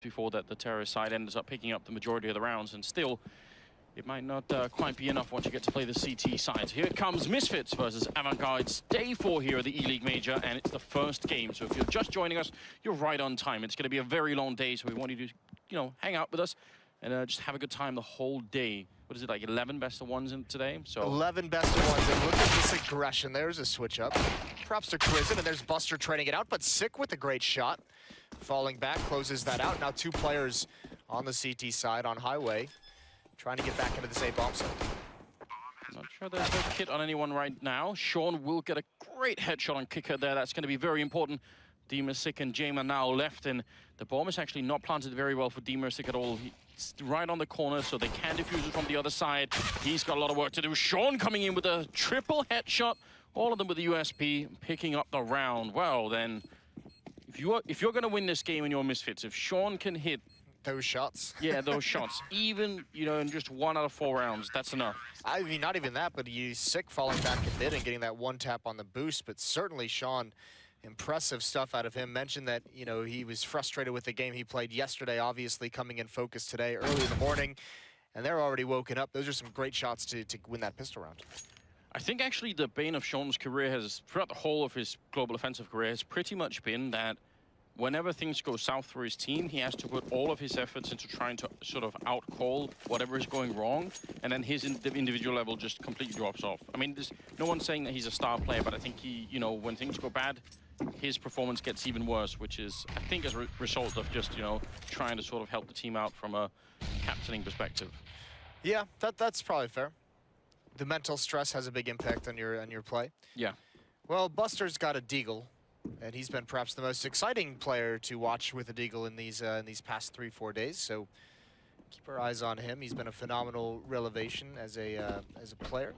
before that the terrorist side ends up picking up the majority of the rounds, and still it might not quite be enough once you get to play the CT side. Here it comes, Misfits versus Avangar. It's day 4 here at the ELEAGUE Major, and it's the first game. So if you're just joining us, you're right on time. It's going to be a very long day, so we want you to, hang out with us and just have a good time the whole day. What is it, like 11 best of ones in today? So 11 best of ones, and look at this aggression. There's a switch up. Props to KrizzeN, and there's Buster trading it out, but Sick with a great shot. Falling back, closes that out. Now 2 players on the CT side on Highway, trying to get back into this A-bomb site. Not sure there's no kit on anyone right now. Sean will get a great headshot on qikert there. That's going to be very important. dimasick and Jame are now left, and the bomb is actually not planted very well for dimasick at all. He's right on the corner, so they can defuse it from the other side. He's got a lot of work to do. Sean coming in with a triple headshot. All of them with the USP, picking up the round. Well, then, if you're going to win this game in your Misfits, if Sean can hit those shots. Yeah, those shots. Even, in just 1 out of 4 rounds, that's enough. I mean, not even that, but he's Sick falling back a bit and getting that 1 tap on the boost. But certainly, Sean, impressive stuff out of him. Mentioned that, he was frustrated with the game he played yesterday, obviously coming in focused today early in the morning. And they're already woken up. Those are some great shots to win that pistol round. I think actually the bane of Sean's career has, throughout the whole of his global offensive career, has pretty much been that whenever things go south for his team, he has to put all of his efforts into trying to sort of outcall whatever is going wrong, and then his individual level just completely drops off. I mean, there's no one saying that he's a star player, but I think he, when things go bad, his performance gets even worse, which is, I think, as a result of just, trying to sort of help the team out from a captaining perspective. Yeah, that's probably fair. The mental stress has a big impact on your play. Yeah. Well, Buster's got a deagle, and he's been perhaps the most exciting player to watch with a deagle in these past 3-4 days. So keep our eyes on him. He's been a phenomenal revelation as a player.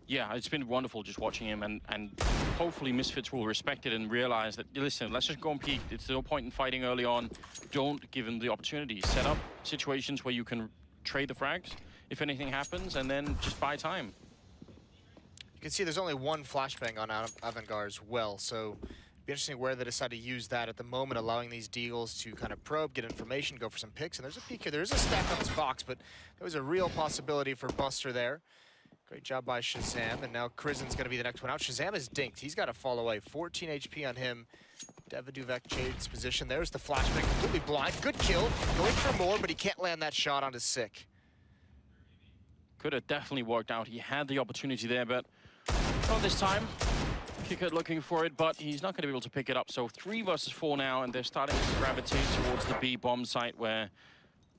Yeah, it's been wonderful just watching him, and hopefully Misfits will respect it and realize that, listen, let's just go and peek. There's no point in fighting early on. Don't give him the opportunity. Set up situations where you can trade the frags if anything happens, and then just buy time. You can see there's only 1 flashbang on Avangar as well, so it'd be interesting where they decide to use that at the moment, allowing these deagles to kind of probe, get information, go for some picks. And there's a peek here. There is a stack on this box, but there was a real possibility for Buster there. Great job by ShahZaM, and now KrizzeN's going to be the next one out. ShahZaM is dinked. He's got to fall away. 14 HP on him. devoduvek changes position. There's the flashbang, completely blind. Good kill. Going for more, but he can't land that shot onto Sick. Could have definitely worked out. He had the opportunity there, but not this time. qikert looking for it, but he's not going to be able to pick it up. So 3 versus 4 now, and they're starting to gravitate towards the B bomb site where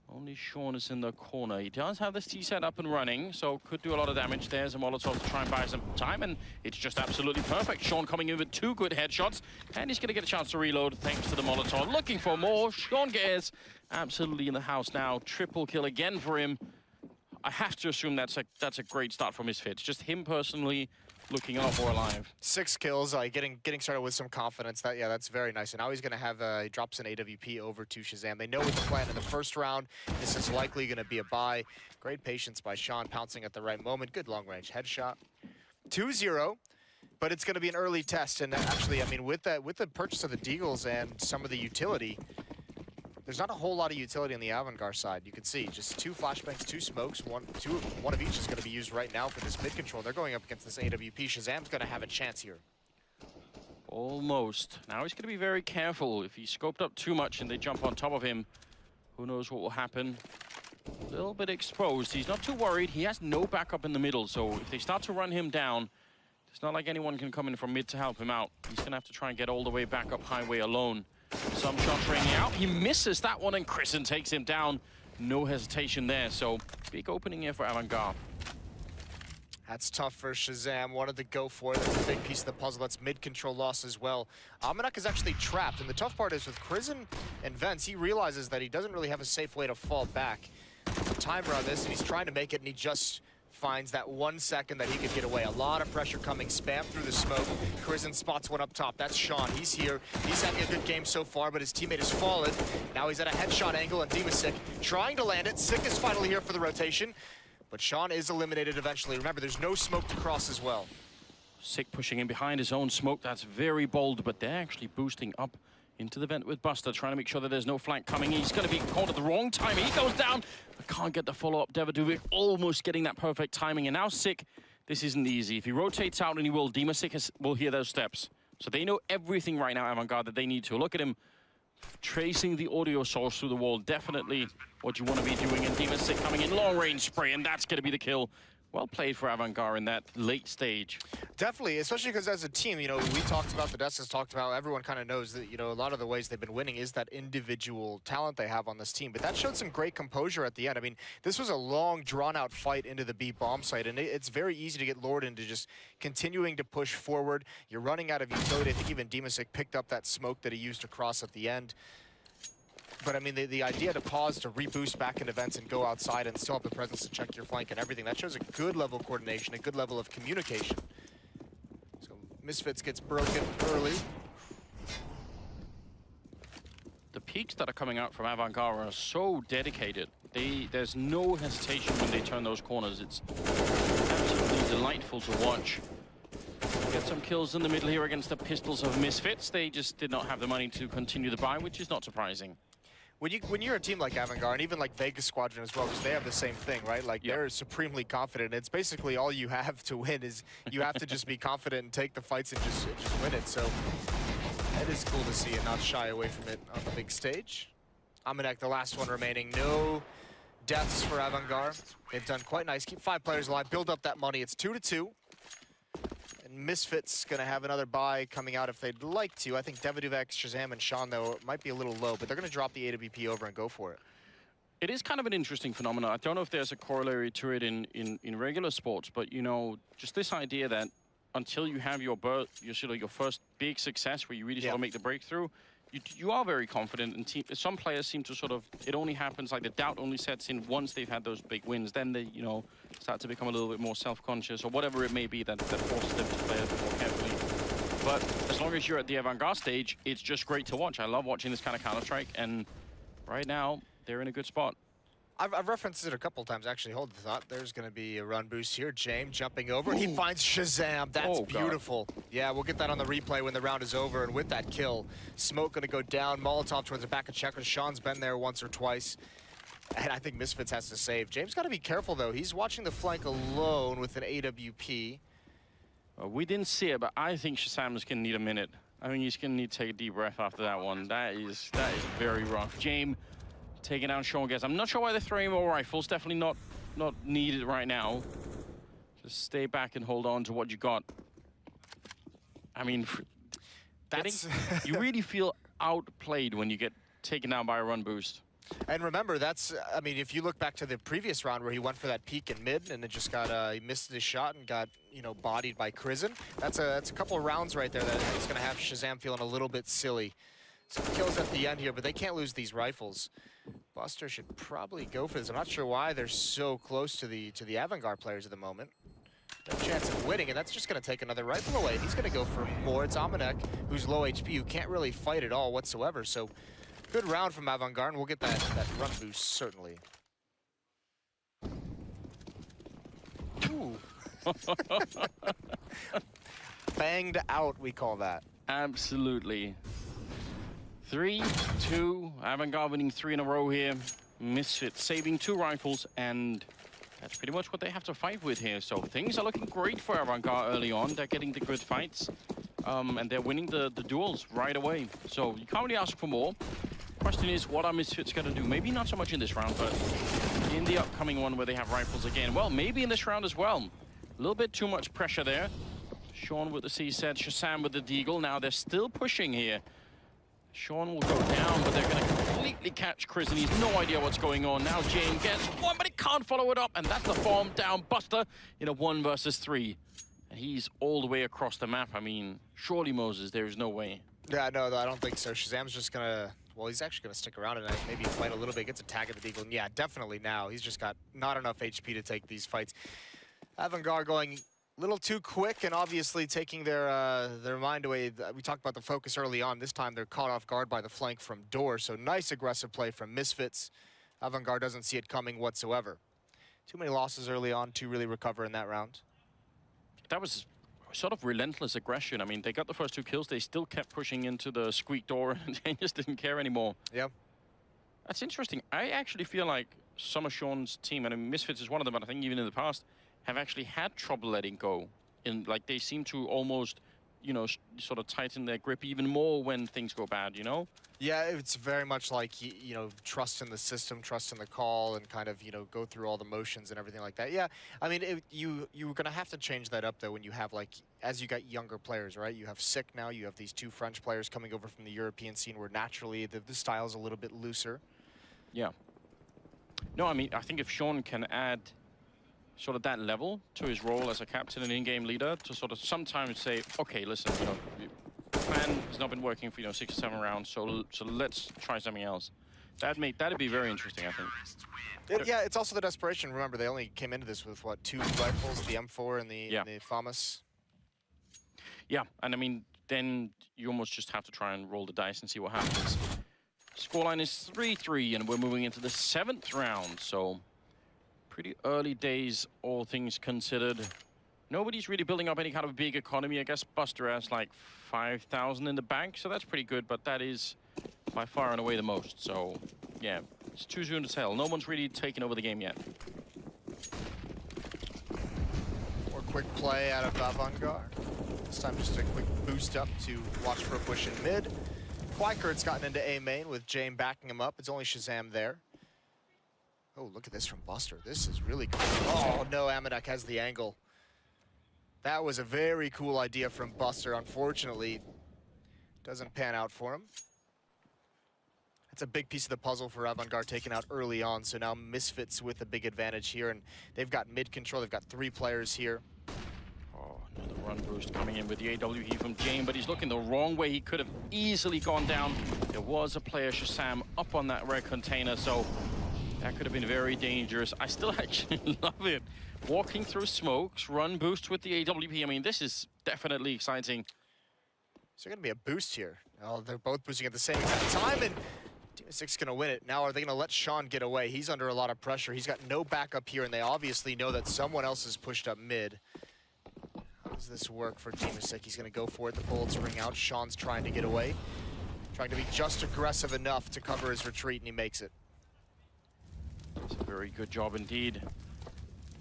only Sean is in the corner. He does have this T set up and running, so could do a lot of damage. There's a Molotov to try and buy some time, and it's just absolutely perfect. Sean coming in with 2 good headshots, and he's going to get a chance to reload thanks to the Molotov. Looking for more. Sean gets absolutely in the house now. Triple kill again for him. I have to assume that's a great start from Misfits. Just him personally looking a lot more alive. 6 kills, getting started with some confidence. That's very nice. And now he's going to have, he drops an AWP over to ShahZaM. They know what the plan in the first round. This is likely going to be a buy. Great patience by Sean, pouncing at the right moment. Good long-range headshot. 2-0, but it's going to be an early test. And actually, I mean, with the purchase of the deagles and some of the utility, there's not a whole lot of utility on the Avangar side. You can see just 2 flashbangs, 2 smokes, one of each is going to be used right now for this mid control. They're going up against this AWP. ShahZaM's going to have a chance here. Almost. Now he's going to be very careful. If he scoped up too much and they jump on top of him, who knows what will happen. A little bit exposed. He's not too worried. He has no backup in the middle, so if they start to run him down, it's not like anyone can come in from mid to help him out. He's going to have to try and get all the way back up highway alone. Some shots ringing out. He misses that one, and KrizzeN takes him down. No hesitation there. So big opening here for Avangar. That's tough for ShahZaM. Wanted to go for it. That's a big piece of the puzzle. That's mid-control loss as well. AmaNEk is actually trapped, and the tough part is with KrizzeN and Vence, he realizes that he doesn't really have a safe way to fall back. There's a timer on this, and he's trying to make it, and he just finds that 1 second that he could get away. A lot of pressure coming, spam through the smoke. KrizzeN spots one up top. That's Sean. He's here. He's having a good game so far, but his teammate has fallen. Now he's at a headshot angle, and dimasick trying to land it. Sick is finally here for the rotation, but Sean is eliminated eventually. Remember, there's no smoke to cross as well. Sick pushing in behind his own smoke. That's very bold, but they're actually boosting up Into the vent with Buster, trying to make sure that there's no flank coming. He's going to be caught at the wrong time. He goes down, but can't get the follow-up. devoduvek almost getting that perfect timing. And now Sick, this isn't easy. If he rotates out, and he will, dimasick will hear those steps. So they know everything right now, Avangar, that they need to. Look at him tracing the audio source through the wall. Definitely what you want to be doing. And dimasick coming in, long-range spray, and that's going to be the kill. Well played for Avangar in that late stage. Definitely, especially because as a team, you know, we talked about, the desk has talked about, everyone kind of knows that, you know, a lot of the ways they've been winning is that individual talent they have on this team. But that showed some great composure at the end. I mean, this was a long, drawn-out fight into the B bomb site, and it's very easy to get lured into just continuing to push forward. You're running out of utility. I think even dimasick picked up that smoke that he used to cross at the end. But I mean, the idea to pause, to reboost back into vents and go outside and still have the presence to check your flank and everything, that shows a good level of coordination, a good level of communication. So Misfits gets broken early. The peaks that are coming out from Avangar are so dedicated. There's no hesitation when they turn those corners. It's absolutely delightful to watch. Get some kills in the middle here against the pistols of Misfits. They just did not have the money to continue the buy, which is not surprising. When you're a team like Avangar, and even like Vegas Squadron as well, because they have the same thing, right? Like, they're supremely confident. It's basically all you have to win is you have to just be confident and take the fights and just win it. So it is cool to see and not shy away from it on the big stage. AmaNEk, the last one remaining. No deaths for Avangar. They've done quite nice. Keep 5 players alive, build up that money. It's 2-2. Misfits gonna have another buy coming out if they'd like to. I think devoduvek, ShahZaM, and Sean, though, might be a little low, but they're gonna drop the AWP over and go for it. It is kind of an interesting phenomenon. I don't know if there's a corollary to it in regular sports, but, you know, just this idea that until you have your first big success where you really sort of make the breakthrough, you are very confident, and some players seem to sort of, it only happens, like the doubt only sets in once they've had those big wins. Then they, you know, start to become a little bit more self-conscious or whatever it may be that forces them to play a bit more carefully. But as long as you're at the Avangar stage, it's just great to watch. I love watching this kind of Counter-Strike, and right now, they're in a good spot. I've referenced it a couple times, actually. Hold the thought. There's going to be a run boost here. Jame jumping over. Ooh. He finds ShahZaM. That's beautiful. God. Yeah, we'll get that on the replay when the round is over. And with that kill, smoke going to go down. Molotov towards the back of checkers. Sean's been there once or twice. And I think Misfits has to save. James got to be careful, though. He's watching the flank alone with an AWP. We didn't see it, but I think ShahZaM's going to need a minute. I mean, he's going to need to take a deep breath after that one. That is very rough. Jame taking down Sean Guess. I'm not sure why they're throwing more rifles. Definitely not needed right now. Just stay back and hold on to what you got. I mean, you really feel outplayed when you get taken down by a run boost. And remember, I mean, if you look back to the previous round where he went for that peek in mid and it just got, he missed his shot and got, you know, bodied by KrizzeN. That's a couple of rounds right there that is going to have ShahZaM feeling a little bit silly. Some kills at the end here, but they can't lose these rifles. Buster should probably go for this. I'm not sure why they're so close to the Avangar players at the moment. No chance of winning, and that's just going to take another rifle away. He's going to go for more. It's AmaNEk, who's low HP, who can't really fight at all whatsoever. So good round from Avangar, and we'll get that run boost, certainly. Ooh. Banged out, we call that. Absolutely. 3-2, Avangar winning 3 in a row here. Misfits saving 2 rifles, and that's pretty much what they have to fight with here. So things are looking great for Avangar early on. They're getting the good fights, and they're winning the duels right away. So you can't really ask for more. Question is, what are Misfits going to do? Maybe not so much in this round, but in the upcoming one where they have rifles again. Well, maybe in this round as well. A little bit too much pressure there. Sean with the C-set, ShahZaM with the Deagle. Now they're still pushing here. Sean will go down, but they're going to completely catch KrizzeN. He's no idea what's going on. Now Jame gets one, but he can't follow it up. And that's the bomb down Buster in a 1 versus 3. And he's all the way across the map. I mean, surely, Moses, there is no way. Yeah, no, I don't think so. ShahZaM's just going to... Well, he's actually going to stick around and maybe fight a little bit. Gets a tag at the Deagle. And yeah, definitely now. He's just got not enough HP to take these fights. Avangar going a little too quick and obviously taking their mind away. We talked about the focus early on. This time they're caught off guard by the flank from door. So nice aggressive play from Misfits. Avangar doesn't see it coming whatsoever. Too many losses early on to really recover in that round. That was sort of relentless aggression. I mean, they got the first 2 kills. They still kept pushing into the squeak door, and they just didn't care anymore. Yeah. That's interesting. I actually feel like some of Sean's team, and I mean, Misfits is one of them, but I think even in the past, have actually had trouble letting go. Like, they seem to almost, you know, sort of tighten their grip even more when things go bad, you know? Yeah, it's very much like, you know, trust in the system, trust in the call, and kind of, you know, go through all the motions and everything like that. Yeah, I mean, you're going to have to change that up, though, when you have, like, as you got younger players, right? You have Sick now, you have these 2 French players coming over from the European scene where naturally the style's a little bit looser. Yeah. No, I mean, I think if Sean can add sort of that level to his role as a captain and in-game leader to sort of sometimes say, okay, listen, you know, plan has not been working for, you know, 6 or 7 rounds, so let's try something else. That'd be very interesting, I think. Yeah, it's also the desperation. Remember, they only came into this with, what, 2 rifles, the M4 and the FAMAS? Yeah, and I mean, then you almost just have to try and roll the dice and see what happens. Scoreline is 3-3, and we're moving into the 7th round, so pretty early days, all things considered. Nobody's really building up any kind of big economy. I guess Buster has like 5,000 in the bank, so that's pretty good, but that is by far and away the most. So, yeah, it's too soon to tell. No one's really taken over the game yet. More quick play out of Avangar. This time just a quick boost up to watch for a push in mid. Quikert's gotten into A main with Jame backing him up. It's only ShahZaM there. Oh, look at this from Buster. This is really cool. Oh, no, AmaNEk has the angle. That was a very cool idea from Buster. Unfortunately, doesn't pan out for him. It's a big piece of the puzzle for Avangar taken out early on. So now Misfits with a big advantage here, and they've got mid control. They've got 3 players here. Oh, another run boost coming in with the AWE from Jame, but he's looking the wrong way. He could have easily gone down. There was a player, ShahZaM, up on that red container, so that could have been very dangerous. I still actually love it. Walking through smokes, run boost with the AWP. I mean, this is definitely exciting. Is there going to be a boost here? Oh, they're both boosting at the same exact time, and dimasick's going to win it. Now, are they going to let Sean get away? He's under a lot of pressure. He's got no backup here, and they obviously know that someone else is pushed up mid. How does this work for dimasick? He's going to go for it. The bullets ring out. Sean's trying to get away. Trying to be just aggressive enough to cover his retreat, and he makes it. It's a very good job indeed.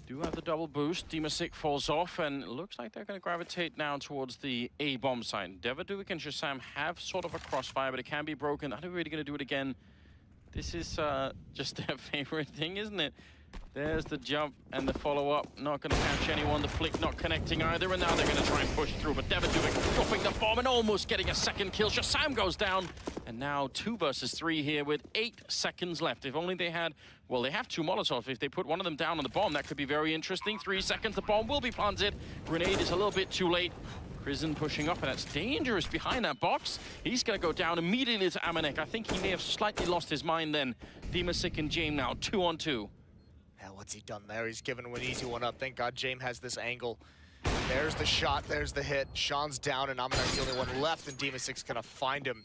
Do have the double boost. dimasick falls off, and it looks like they're going to gravitate now towards the A bomb site. devoduvek and ShahZaM have sort of a crossfire, but it can be broken. Are they really going to do it again? This is just their favorite thing, isn't it? There's the jump and the follow-up. Not going to catch anyone. The flick not connecting either, and now they're going to try and push through. But devoduvek dropping the bomb and almost getting a second kill. ShahZaM goes down, and now 2 versus 3 here with 8 seconds left. If only they had, well, they have 2 Molotovs. If they put one of them down on the bomb, that could be very interesting. 3 seconds, the bomb will be planted. Grenade is a little bit too late. KrizzeN pushing up, and that's dangerous behind that box. He's going to go down immediately to AmaNEk. I think he may have slightly lost his mind then. dimasick and Jame now 2-on-2. What's he done there? He's given an easy one up. Thank God Jame has this angle. There's the shot, there's the hit. Sean's down, and AmaNEk's the only one left, and dimasick's gonna find him.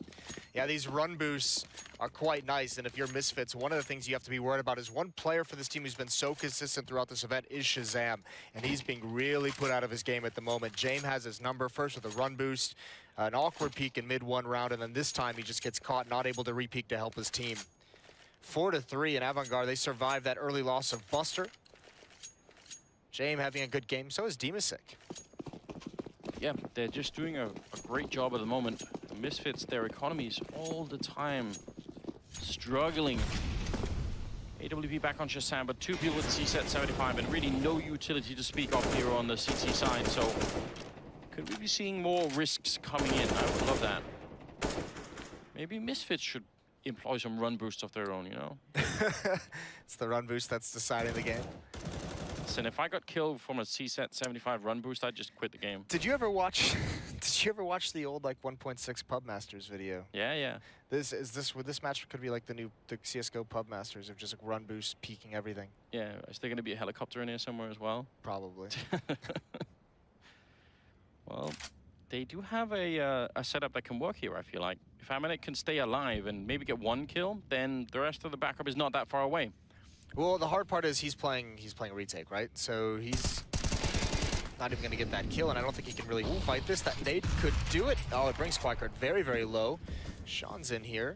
Yeah, these run boosts are quite nice, and if you're Misfits, one of the things you have to be worried about is one player for this team who's been so consistent throughout this event is ShahZaM, and he's being really put out of his game at the moment. Jame has his number first with a run boost, an awkward peek in mid 1 round, and then this time he just gets caught, not able to re-peek to help his team. 4-3 in Avangar. They survived that early loss of Buster. Jame having a good game, so is dimasick. Yeah, they're just doing a great job at the moment. The Misfits, their economies all the time struggling. AWP back on ShahZaM, but 2 people with the CSET 75 and really no utility to speak of here on the CT side. So could we be seeing more risks coming in? I would love that. Maybe Misfits should employ some run boosts of their own, you know? It's the run boost that's deciding the game. Listen, if I got killed from a CSET 75 run boost, I'd just quit the game. Did you ever watch the old like 1.6 Pub Masters video? Yeah, yeah. This match could be like the CS:GO Pub Masters of just like run boost peaking everything. Yeah, is there going to be a helicopter in here somewhere as well? Probably. Well, they do have a setup that can work here, I feel like. If AmaNEk can stay alive and maybe get 1 kill, then the rest of the backup is not that far away. Well, the hard part is he's playing retake, right? So he's not even going to get that kill, and I don't think he can really fight this. That nade could do it. Oh, it brings qikert very, very low. Sean's in here.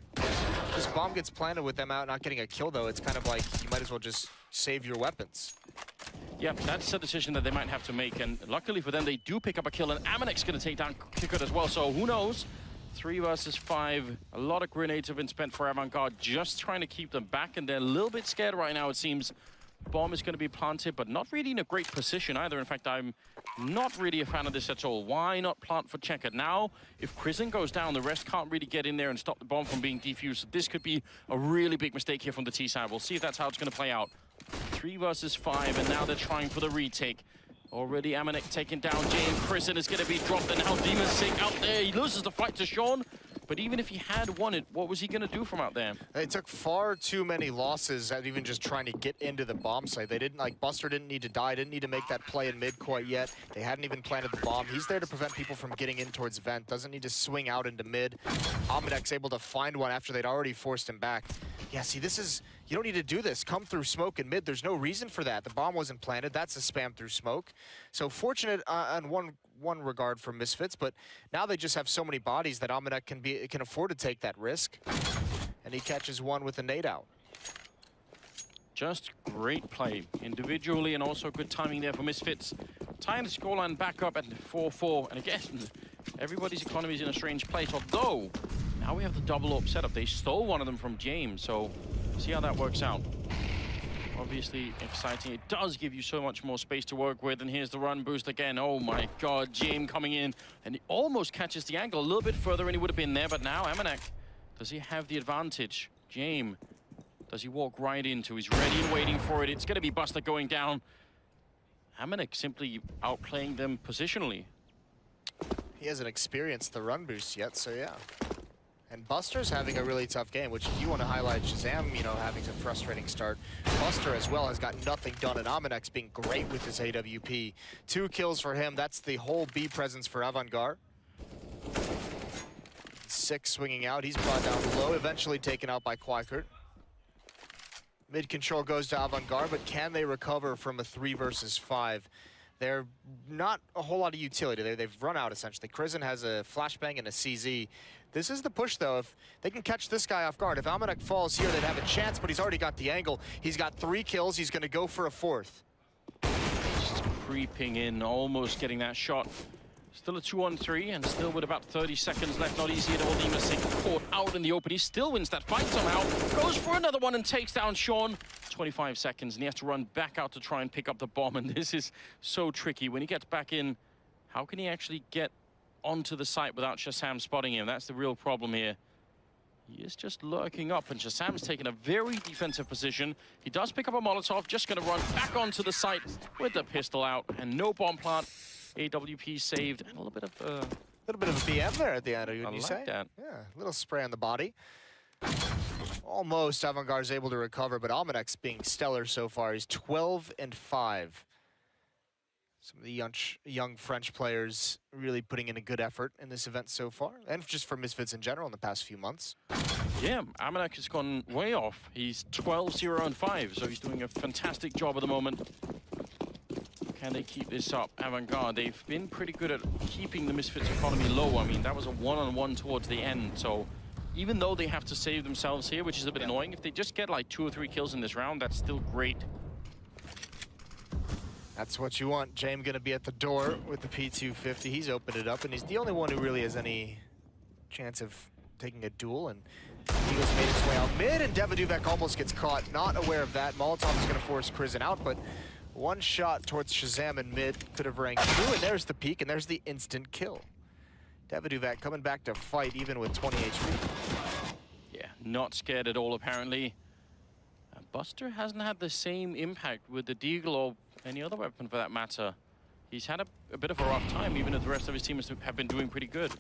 This bomb gets planted with them out not getting a kill, though. It's kind of like you might as well just save your weapons. Yeah, that's a decision that they might have to make, and luckily for them, they do pick up a kill, and AmaNEk's going to take down qikert as well, so who knows? 3 versus 5. A lot of grenades have been spent for Avangar, just trying to keep them back, and they're a little bit scared right now, it seems. Bomb is going to be planted, but not really in a great position either. In fact, I'm not really a fan of this at all. Why not plant for qikert? Now, if KrizzeN goes down, the rest can't really get in there and stop the bomb from being defused. This could be a really big mistake here from the T side. We'll see if that's how it's going to play out. 3 versus 5, and now they're trying for the retake. Already AmaNEk taken down. Jame, KrizzeN is going to be dropped, and now dimasick out there. He loses the fight to Sean. But even if he had won it, what was he going to do from out there? They took far too many losses at even just trying to get into the bomb site. They didn't, like, Buster didn't need to die, didn't need to make that play in mid quite yet. They hadn't even planted the bomb. He's there to prevent people from getting in towards vent. Doesn't need to swing out into mid. AmaNEk's able to find one after they'd already forced him back. Yeah, see, this is, you don't need to do this. Come through smoke in mid. There's no reason for that. The bomb wasn't planted. That's a spam through smoke. So fortunate on one regard for Misfits, but now they just have so many bodies that AmaNEk can afford to take that risk. And he catches one with a nade out. Just great play individually, and also good timing there for Misfits. Tying the scoreline back up at 4-4, and again, everybody's economy is in a strange place, although now we have the double AWP setup. They stole one of them from Jame, so see how that works out. Obviously exciting. It does give you so much more space to work with, and here's the run boost again. Oh my god, Jame coming in, and he almost catches the angle a little bit further, and he would have been there, but now AmaNEk, does he have the advantage? Jame, does he walk right into? He's ready and waiting for it. It's going to be Buster going down. AmaNEk simply outplaying them positionally. He hasn't experienced the run boost yet, so yeah. And Buster's having a really tough game, which if you want to highlight ShahZaM, you know, having a frustrating start. Buster as well has got nothing done, and AmaNEk's being great with his AWP. 2 kills for him. That's the whole B presence for Avangar. 6 swinging out. He's brought down low, eventually taken out by qikert. Mid control goes to Avangar, but can they recover from a 3 versus 5? They're not a whole lot of utility. They've run out, essentially. KrizzeN has a flashbang and a CZ. This is the push, though. If they can catch this guy off guard, if AmaNEk falls here, they'd have a chance, but he's already got the angle. He's got 3 kills. He's going to go for a 4th. Just creeping in, almost getting that shot. Still a 2-on-3, and still with about 30 seconds left. Not easy at all. dimasick caught out in the open. He still wins that fight somehow. Goes for another one and takes down Sean. 25 seconds, and he has to run back out to try and pick up the bomb, and this is so tricky. When he gets back in, how can he actually get onto the site without ShahZaM spotting him? That's the real problem here. He is just lurking up, and ShahZaM's taking a very defensive position. He does pick up a Molotov, just going to run back onto the site with the pistol out, and no bomb plant. AWP saved, and a little bit of a BM there at the end, wouldn't you say? That. Yeah, a little spray on the body. Almost Avangar's able to recover, but AmaNEk's being stellar so far. He's 12-5. Some of the young French players really putting in a good effort in this event so far, and just for Misfits in general in the past few months. Yeah, AmaNEk has gone way off. He's 12-0-5, so he's doing a fantastic job at the moment. Can they keep this up? Avangar, they've been pretty good at keeping the Misfits economy low. I mean, that was a one-on-one towards the end, so even though they have to save themselves here, which is a bit annoying, if they just get like 2 or 3 kills in this round, that's still great. That's what you want. Jame gonna be at the door with the P250. He's opened it up, and he's the only one who really has any chance of taking a duel, and Eagles made its way out mid, and devoduvek almost gets caught. Not aware of that. Molotov is gonna force KrizzeN out, but one shot towards ShahZaM in mid could have rang through, and there's the peek, and there's the instant kill. devoduvek coming back to fight even with 20 HP. Yeah, not scared at all, apparently. Buster hasn't had the same impact with the Deagle or any other weapon for that matter. He's had a bit of a rough time, even if the rest of his team have been doing pretty good.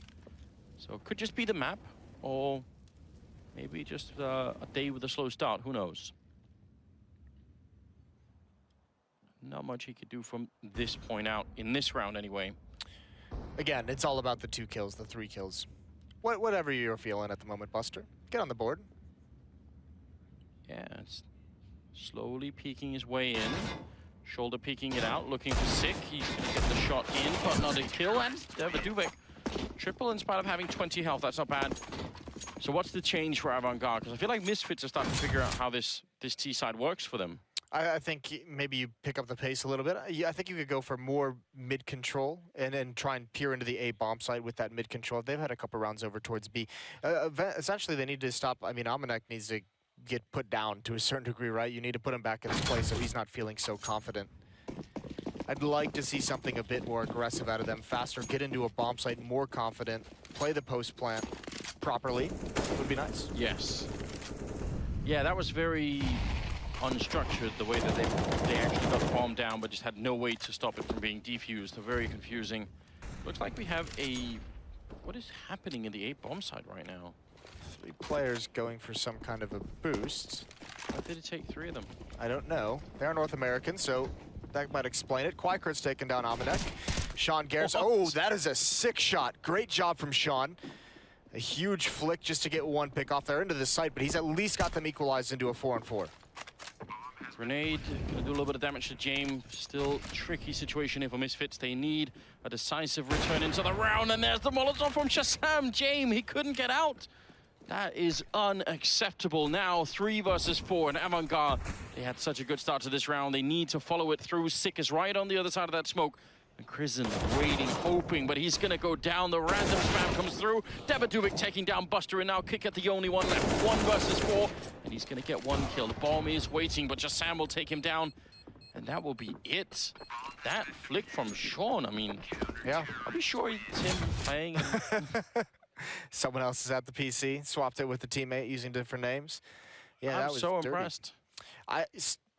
So it could just be the map, or maybe just a day with a slow start, who knows. Not much he could do from this point out, in this round anyway. Again, it's all about the 2 kills, the 3 kills. Whatever you're feeling at the moment, Buster. Get on the board. Yeah, it's slowly peeking his way in. Shoulder peeking it out, looking for Sick. He's going to get the shot in, but not a kill. And devoduvek, triple in spite of having 20 health. That's not bad. So what's the change for Avangar? Because I feel like Misfits are starting to figure out how this T side works for them. I think maybe you pick up the pace a little bit. Yeah, I think you could go for more mid-control and then try and peer into the A bomb site with that mid-control. They've had a couple rounds over towards B. Essentially, they need to stop. I mean, AmaNEk needs to get put down to a certain degree, right? You need to put him back in his place so he's not feeling so confident. I'd like to see something a bit more aggressive out of them, faster, get into a bomb site, more confident, play the post plant properly. Would be nice. Yes. Yeah, that was very unstructured, the way that they actually got the bomb down, but just had no way to stop it from being defused. So very confusing. Looks like we have a... What is happening in the A bomb side right now? 3 players going for some kind of a boost. Why did it take 3 of them? I don't know. They're North American, so that might explain it. qikert's taken down AmaNEk. Sean Garrett. Oh, that is a sick shot. Great job from Sean. A huge flick just to get 1 pick off there into the site, but he's at least got them equalized into a 4-on-4. Grenade, gonna do a little bit of damage to Jame. Still tricky situation here for Misfits. They need a decisive return into the round, and there's the Molotov from ShahZaM. Jame, he couldn't get out. That is unacceptable. Now 3 versus 4, and Avangar, they had such a good start to this round. They need to follow it through. Sick is right on the other side of that smoke. And KrizzeN waiting, hoping, but he's gonna go down. The random spam comes through. devoduvek taking down Buster, and now qikert the only one left. 1 versus 4, and he's gonna get 1 kill. The bomb is waiting, but ShahZaM will take him down, and that will be it. That flick from Sean, I mean, yeah. I'll be sure it's him playing. Someone else is at the PC, swapped it with the teammate using different names. Yeah, that I'm was so dirty. impressed.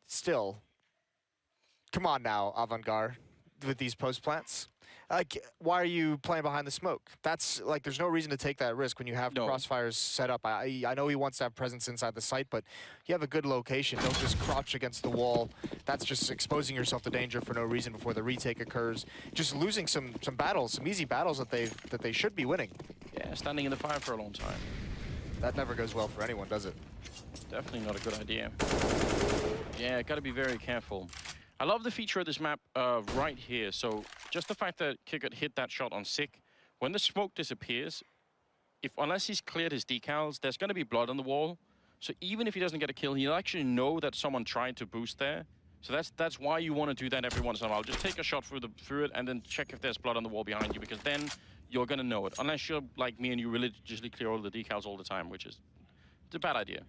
Still, come on now, Avangar, with these post plants. Like, why are you playing behind the smoke? That's like, there's no reason to take that risk when you have crossfires set up. I know he wants to have presence inside the site, but you have a good location. Don't just crouch against the wall. That's just exposing yourself to danger for no reason before the retake occurs. Just losing some battles, some easy battles that they should be winning. Yeah, standing in the fire for a long time. That never goes well for anyone, does it? Definitely not a good idea. Yeah, gotta be very careful. I love the feature of this map right here. So just the fact that qikert hit that shot on Sick, when the smoke disappears, unless he's cleared his decals, there's going to be blood on the wall. So even if he doesn't get a kill, he'll actually know that someone tried to boost there. So that's why you want to do that every once in a while. Just take a shot through it and then check if there's blood on the wall behind you, because then you're going to know it. Unless you're like me and you religiously clear all the decals all the time, which is a bad idea.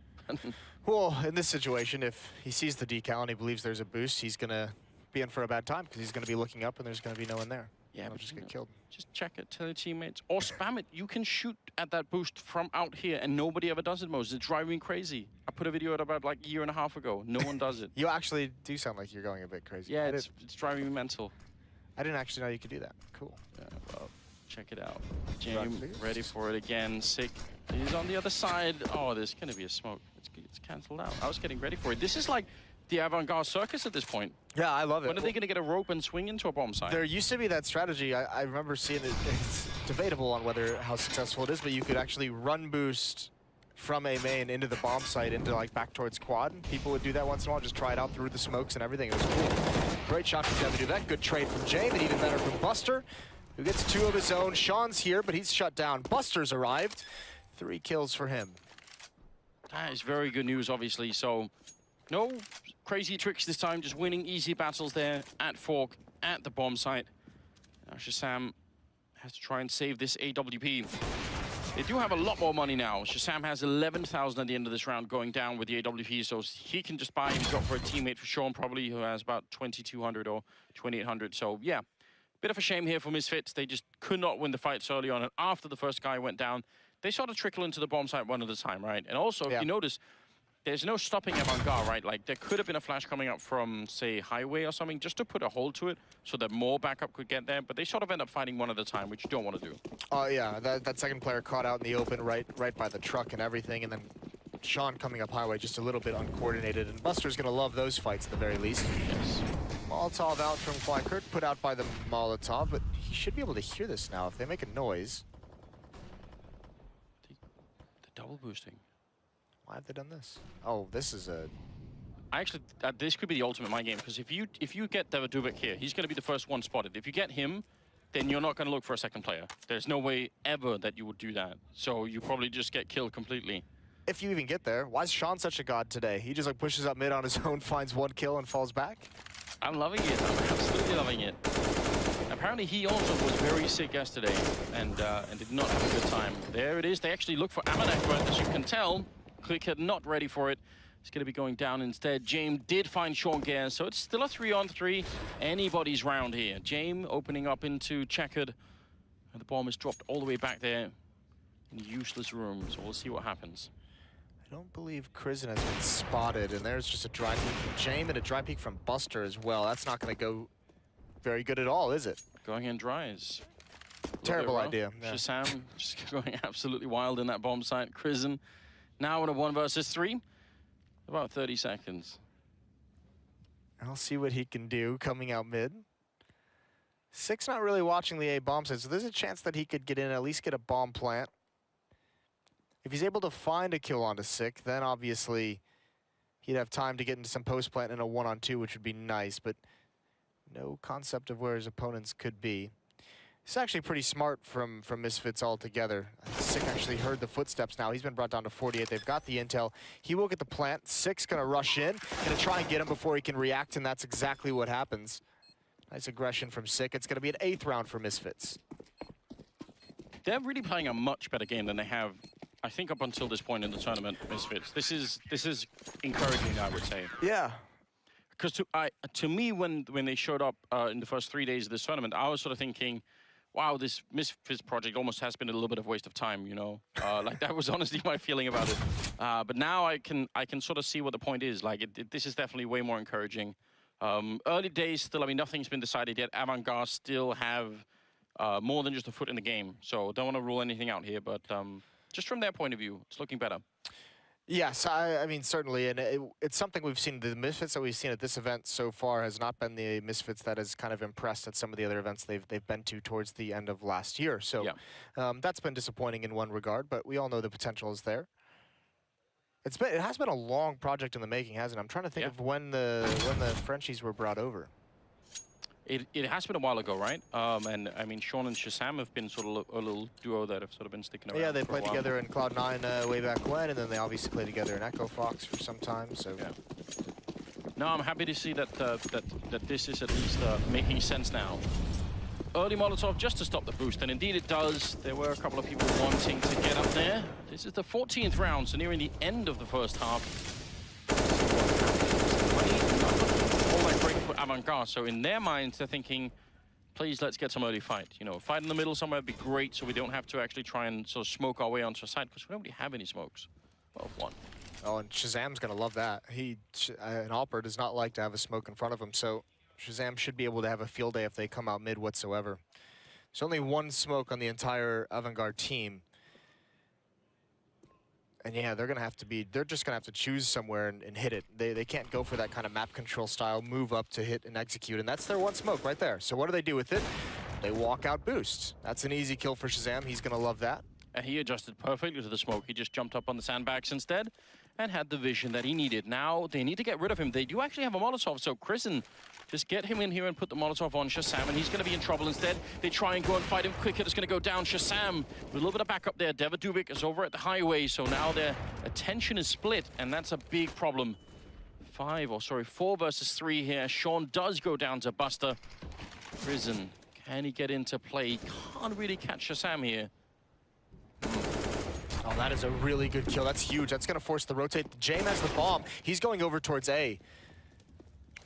Well, in this situation, if he sees the decal and he believes there's a boost, he's going to be in for a bad time because he's going to be looking up and there's going to be no one there. Yeah, he'll just get killed. Just check it, tell your teammates, or spam it. You can shoot at that boost from out here, and nobody ever does it, Moses. It's driving me crazy. I put a video out about like a year and a half ago. No one does it. You actually do sound like you're going a bit crazy. Yeah, it's driving me mental. I didn't actually know you could do that. Cool. Yeah, well, check it out. Jame ready for it again. Sick. He's on the other side. Oh, there's going to be a smoke. It's cancelled out. I was getting ready for it. This is like the Avangar circus at this point. Yeah, I love it. When are they going to get a rope and swing into a bomb site? There used to be that strategy. I remember seeing it. It's debatable on how successful it is, but you could actually run boost from A main into the bomb site, into like back towards quad. And people would do that once in a while, just try it out through the smokes and everything. It was cool. Great shot from devoduvek. Good trade from Jame, and even better from Buster, who gets 2 of his own. Sean's here, but he's shut down. Buster's arrived. 3 kills for him. That is very good news, obviously. So no crazy tricks this time, just winning easy battles there at Fork, at the bomb site. Now ShahZaM has to try and save this AWP. They do have a lot more money now. ShahZaM has 11,000 at the end of this round going down with the AWP, so he can just buy and drop for a teammate for Sean, probably, who has about 2,200 or 2,800. So yeah, bit of a shame here for Misfits. They just could not win the fights early on, and after the first guy went down, they sort of trickle into the bomb site one at a time, right? And also, if you notice, there's no stopping Avangar, right? Like, there could have been a flash coming up from, say, highway or something, just to put a hold to it so that more backup could get there. But they sort of end up fighting one at a time, which you don't want to do. Oh, yeah. That second player caught out in the open right by the truck and everything. And then Sean coming up highway just a little bit uncoordinated. And Buster's going to love those fights at the very least. Yes. Molotov out from qikert, put out by the Molotov. But he should be able to hear this now if they make a noise. Double boosting. Why have they done this? Oh, this is a Actually, this could be the ultimate mind game, because if you get devoduvek here, he's going to be the first one spotted. If you get him, then you're not going to look for a second player. There's no way ever that you would do that. So you probably just get killed completely. If you even get there. Why is Sean such a god today? He just like pushes up mid on his own, finds one kill, and falls back? I'm loving it. I'm absolutely loving it. Apparently he also was very sick yesterday and did not have a good time. There it is. They actually look for AmaNEk, but as you can tell, qikert not ready for it. It's going to be going down instead. Jame did find Sean Gare, so it's still a 3-on-3. Anybody's round here. Jame opening up into checkered. And the bomb is dropped all the way back there in a useless room, so we'll see what happens. I don't believe KrizzeN has been spotted, and there's just a dry peek from Jame and a dry peek from Buster as well. That's not going to go very good at all, is it? Going in dry is terrible idea. Yeah. ShahZaM just going absolutely wild in that bomb site. KrizzeN now in a 1 versus 3. About 30 seconds. I'll see what he can do coming out mid. Six not really watching the A bomb site, so there's a chance that he could get in, at least get a bomb plant. If he's able to find a kill onto Sick, then obviously he'd have time to get into some post plant in a 1-on-2, which would be nice, but no concept of where his opponents could be. It's actually pretty smart from Misfits altogether. Sick actually heard the footsteps now. He's been brought down to 48. They've got the intel. He will get the plant. Sick's gonna rush in, gonna try and get him before he can react, and that's exactly what happens. Nice aggression from Sick. It's gonna be an 8th round for Misfits. They're really playing a much better game than they have, I think, up until this point in the tournament, Misfits. This is encouraging, I would say. Yeah. Because to me, when they showed up in the first 3 days of this tournament, I was sort of thinking, wow, this Misfits project almost has been a little bit of waste of time, you know? Like, that was honestly my feeling about it. But now I can sort of see what the point is. Like, this is definitely way more encouraging. Early days still, I mean, nothing's been decided yet. Avangar still have more than just a foot in the game. So don't want to rule anything out here, but just from their point of view, it's looking better. Yes, I mean, certainly, and it's something we've seen. The Misfits that we've seen at this event so far has not been the Misfits that has kind of impressed at some of the other events they've been to towards the end of last year. So yeah. That's been disappointing in one regard, but we all know the potential is there. It has been a long project in the making, hasn't it? I'm trying to think of when the Frenchies were brought over. It has been a while ago, right? And I mean, Sean and ShahZaM have been sort of a little duo that have sort of been sticking around. Yeah, they played together in Cloud9 way back when, and then they obviously played together in Echo Fox for some time. So yeah. No, I'm happy to see that that this is at least making sense now. Early Molotov just to stop the boost, and indeed it does. There were a couple of people wanting to get up there. This is the 14th round, so nearing the end of the first half. For Avangar, so in their minds they're thinking, please let's get some early fight. You know, fight in the middle somewhere would be great, so we don't have to actually try and sort of smoke our way onto a side, because we don't really have any smokes. Well, one. Oh, and ShahZaM's gonna love that. An Alper does not like to have a smoke in front of him, so ShahZaM should be able to have a field day if they come out mid whatsoever. There's only one smoke on the entire Avangar team. And yeah, they're just gonna have to choose somewhere and hit it. They can't go for that kind of map control style, move up to hit and execute, and that's their one smoke right there. So what do they do with it? They walk out boost. That's an easy kill for ShahZaM. He's gonna love that. And he adjusted perfectly to the smoke. He just jumped up on the sandbags instead and had the vision that he needed. Now they need to get rid of him. They do actually have a Molotov, so KrizzeN, just get him in here and put the Molotov on ShahZaM, and he's going to be in trouble instead. They try and go and fight him. qikert is going to go down. ShahZaM with a little bit of backup there. devoduvek is over at the highway, so now their attention is split, and that's a big problem. 4 versus 3 here. Sean does go down to Buster. KrizzeN, can he get into play? Can't really catch ShahZaM here. Oh, that is a really good kill. That's huge. That's going to force the rotate. Jame has the bomb. He's going over towards A.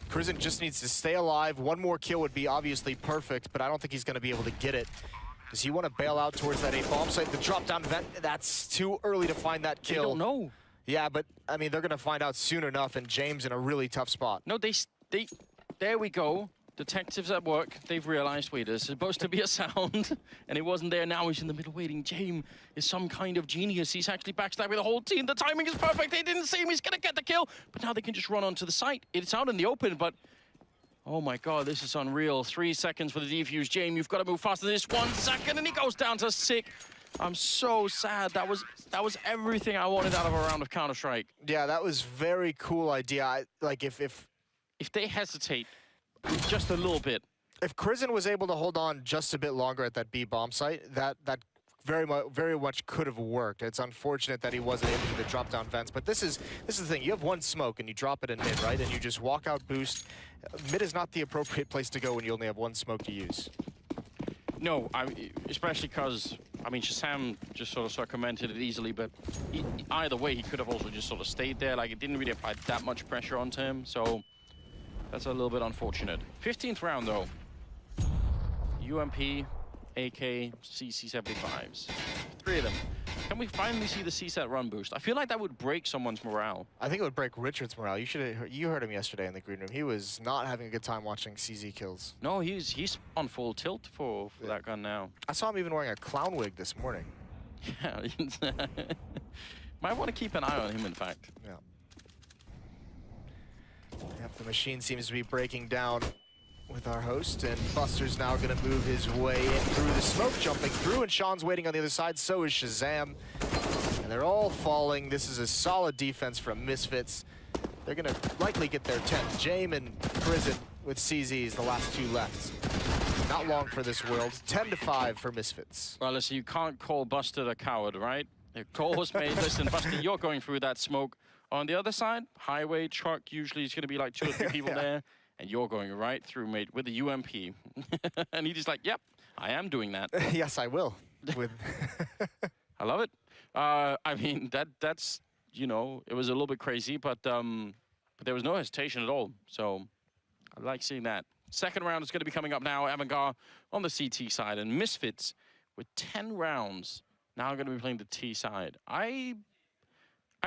KrizzeN just needs to stay alive. One more kill would be obviously perfect, but I don't think he's going to be able to get it. Does he want to bail out towards that A bomb site? The drop down vent, that's too early to find that kill. They don't know. Yeah, but I mean, they're going to find out soon enough, and James in a really tough spot. No, there we go. Detectives at work, they've realized, wait, there's supposed to be a sound, and it wasn't there. Now he's in the middle waiting. Jame is some kind of genius. He's actually backstabbing the whole team. The timing is perfect. They didn't see him. He's gonna get the kill, but now they can just run onto the site. It's out in the open, but oh my God, this is unreal. 3 seconds for the defuse. Jame, you've got to move faster than this. 1 second, and he goes down to Sick. I'm so sad. That was everything I wanted out of a round of Counter-Strike. Yeah, that was very cool idea. Like if they hesitate just a little bit. If KrizzeN was able to hold on just a bit longer at that B bomb site, that very much could have worked. It's unfortunate that he wasn't able to drop down vents, but this is the thing. You have one smoke and you drop it in mid, right? And you just walk out boost. Mid is not the appropriate place to go when you only have one smoke to use. No, especially because, I mean, ShahZaM just sort of circumvented it easily, but either way, he could have also just sort of stayed there. Like, it didn't really apply that much pressure onto him, so that's a little bit unfortunate. 15th round, though. UMP, AK, CC75s. 3 of them. Can we finally see the CSAT run boost? I feel like that would break someone's morale. I think it would break Richard's morale. You heard him yesterday in the green room. He was not having a good time watching CZ kills. No, he's on full tilt for that gun now. I saw him even wearing a clown wig this morning. Yeah. Might want to keep an eye on him, in fact. Yeah. Yep, the machine seems to be breaking down with our host, and Buster's now going to move his way in through the smoke, jumping through, and Sean's waiting on the other side, so is ShahZaM. And they're all falling. This is a solid defense from Misfits. They're going to likely get their 10th. Jame and KrizzeN with CZs, the last 2 left. Not long for this world. 10-5 for Misfits. Well, listen, you can't call Buster a coward, right? The call was made. Listen, Buster, you're going through that smoke. On the other side, highway, truck, usually it's going to be like 2 or 3 people there. And you're going right through, mate, with the UMP. And he's just like, yep, I am doing that. Yes, I will. With I love it. I mean, that's, you know, it was a little bit crazy, but there was no hesitation at all. So I like seeing that. Second round is going to be coming up now. Avangar on the CT side, and Misfits with 10 rounds now going to be playing the T side. I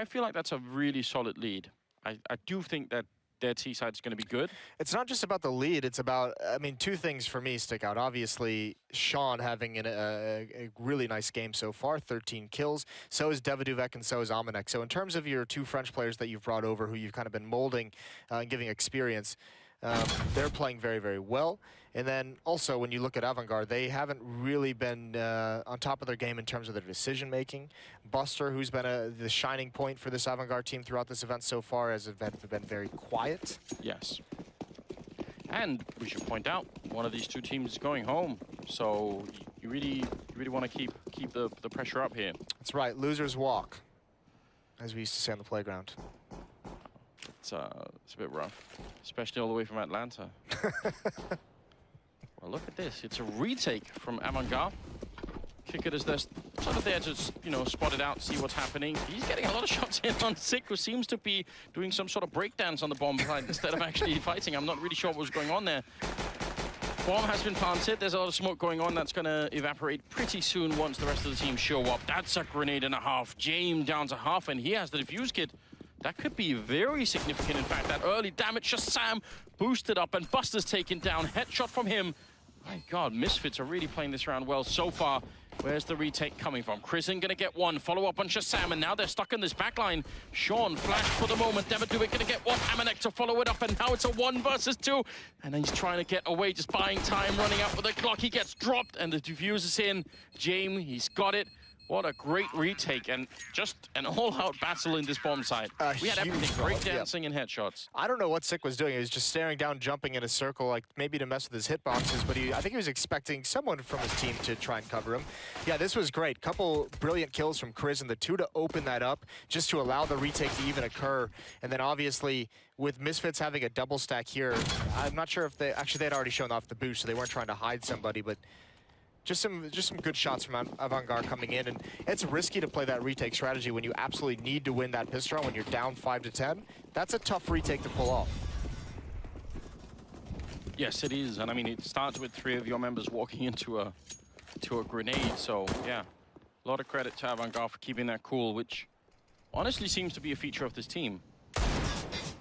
feel like that's a really solid lead. I do think that their T side is going to be good. It's not just about the lead. It's about, I mean, 2 things for me stick out. Obviously, Sean having a really nice game so far, 13 kills. So is devoduvek and so is AmaNEk. So in terms of your 2 French players that you've brought over, who you've kind of been molding and giving experience, they're playing very, very well. And then also, when you look at Avangar, they haven't really been on top of their game in terms of their decision-making. Buster, who's been the shining point for this Avangar team throughout this event so far, has been very quiet. Yes. And we should point out, one of these 2 teams is going home. So you really want to keep the pressure up here. That's right. Losers walk, as we used to say on the playground. It's a bit rough, especially all the way from Atlanta. Well, look at this. It's a retake from Avangar. qikert is there, sort of there to, you know, spot it out, see what's happening. He's getting a lot of shots in on Sick, who seems to be doing some sort of breakdance on the bomb side instead of actually fighting. I'm not really sure what was going on there. Bomb has been planted. There's a lot of smoke going on. That's going to evaporate pretty soon once the rest of the team show up. That's a grenade and a half. Jame down to half, and he has the defuse kit. That could be very significant. In fact, that early damage, ShahZaM boosted up, and Buster's taken down. Headshot from him. My God, Misfits are really playing this round well so far. Where's the retake coming from? KrizzeN gonna get one. Follow up on ShahZaM, and now they're stuck in this backline. Sean flash for the moment. devoduvek gonna get one. AmaNEk to follow it up, and now it's a 1 versus 2. And he's trying to get away, just buying time, running up with the clock. He gets dropped, and the defuse is in. Jame, he's got it. What a great retake, and just an all-out battle in this bomb site. We had everything, breakdancing and headshots. I don't know what Sick was doing. He was just staring down, jumping in a circle, like maybe to mess with his hitboxes, but I think he was expecting someone from his team to try and cover him. Yeah, this was great. Couple brilliant kills from KrizzeN, the 2 to open that up, just to allow the retake to even occur. And then obviously, with Misfits having a double stack here, I'm not sure if they had already shown off the boost, so they weren't trying to hide somebody, but just some good shots from Avangar coming in, and it's risky to play that retake strategy when you absolutely need to win that pistol round when you're down 5 to 10. That's a tough retake to pull off. Yes, it is, and I mean it starts with 3 of your members walking into a grenade. So yeah, a lot of credit to Avangar for keeping that cool, which honestly seems to be a feature of this team.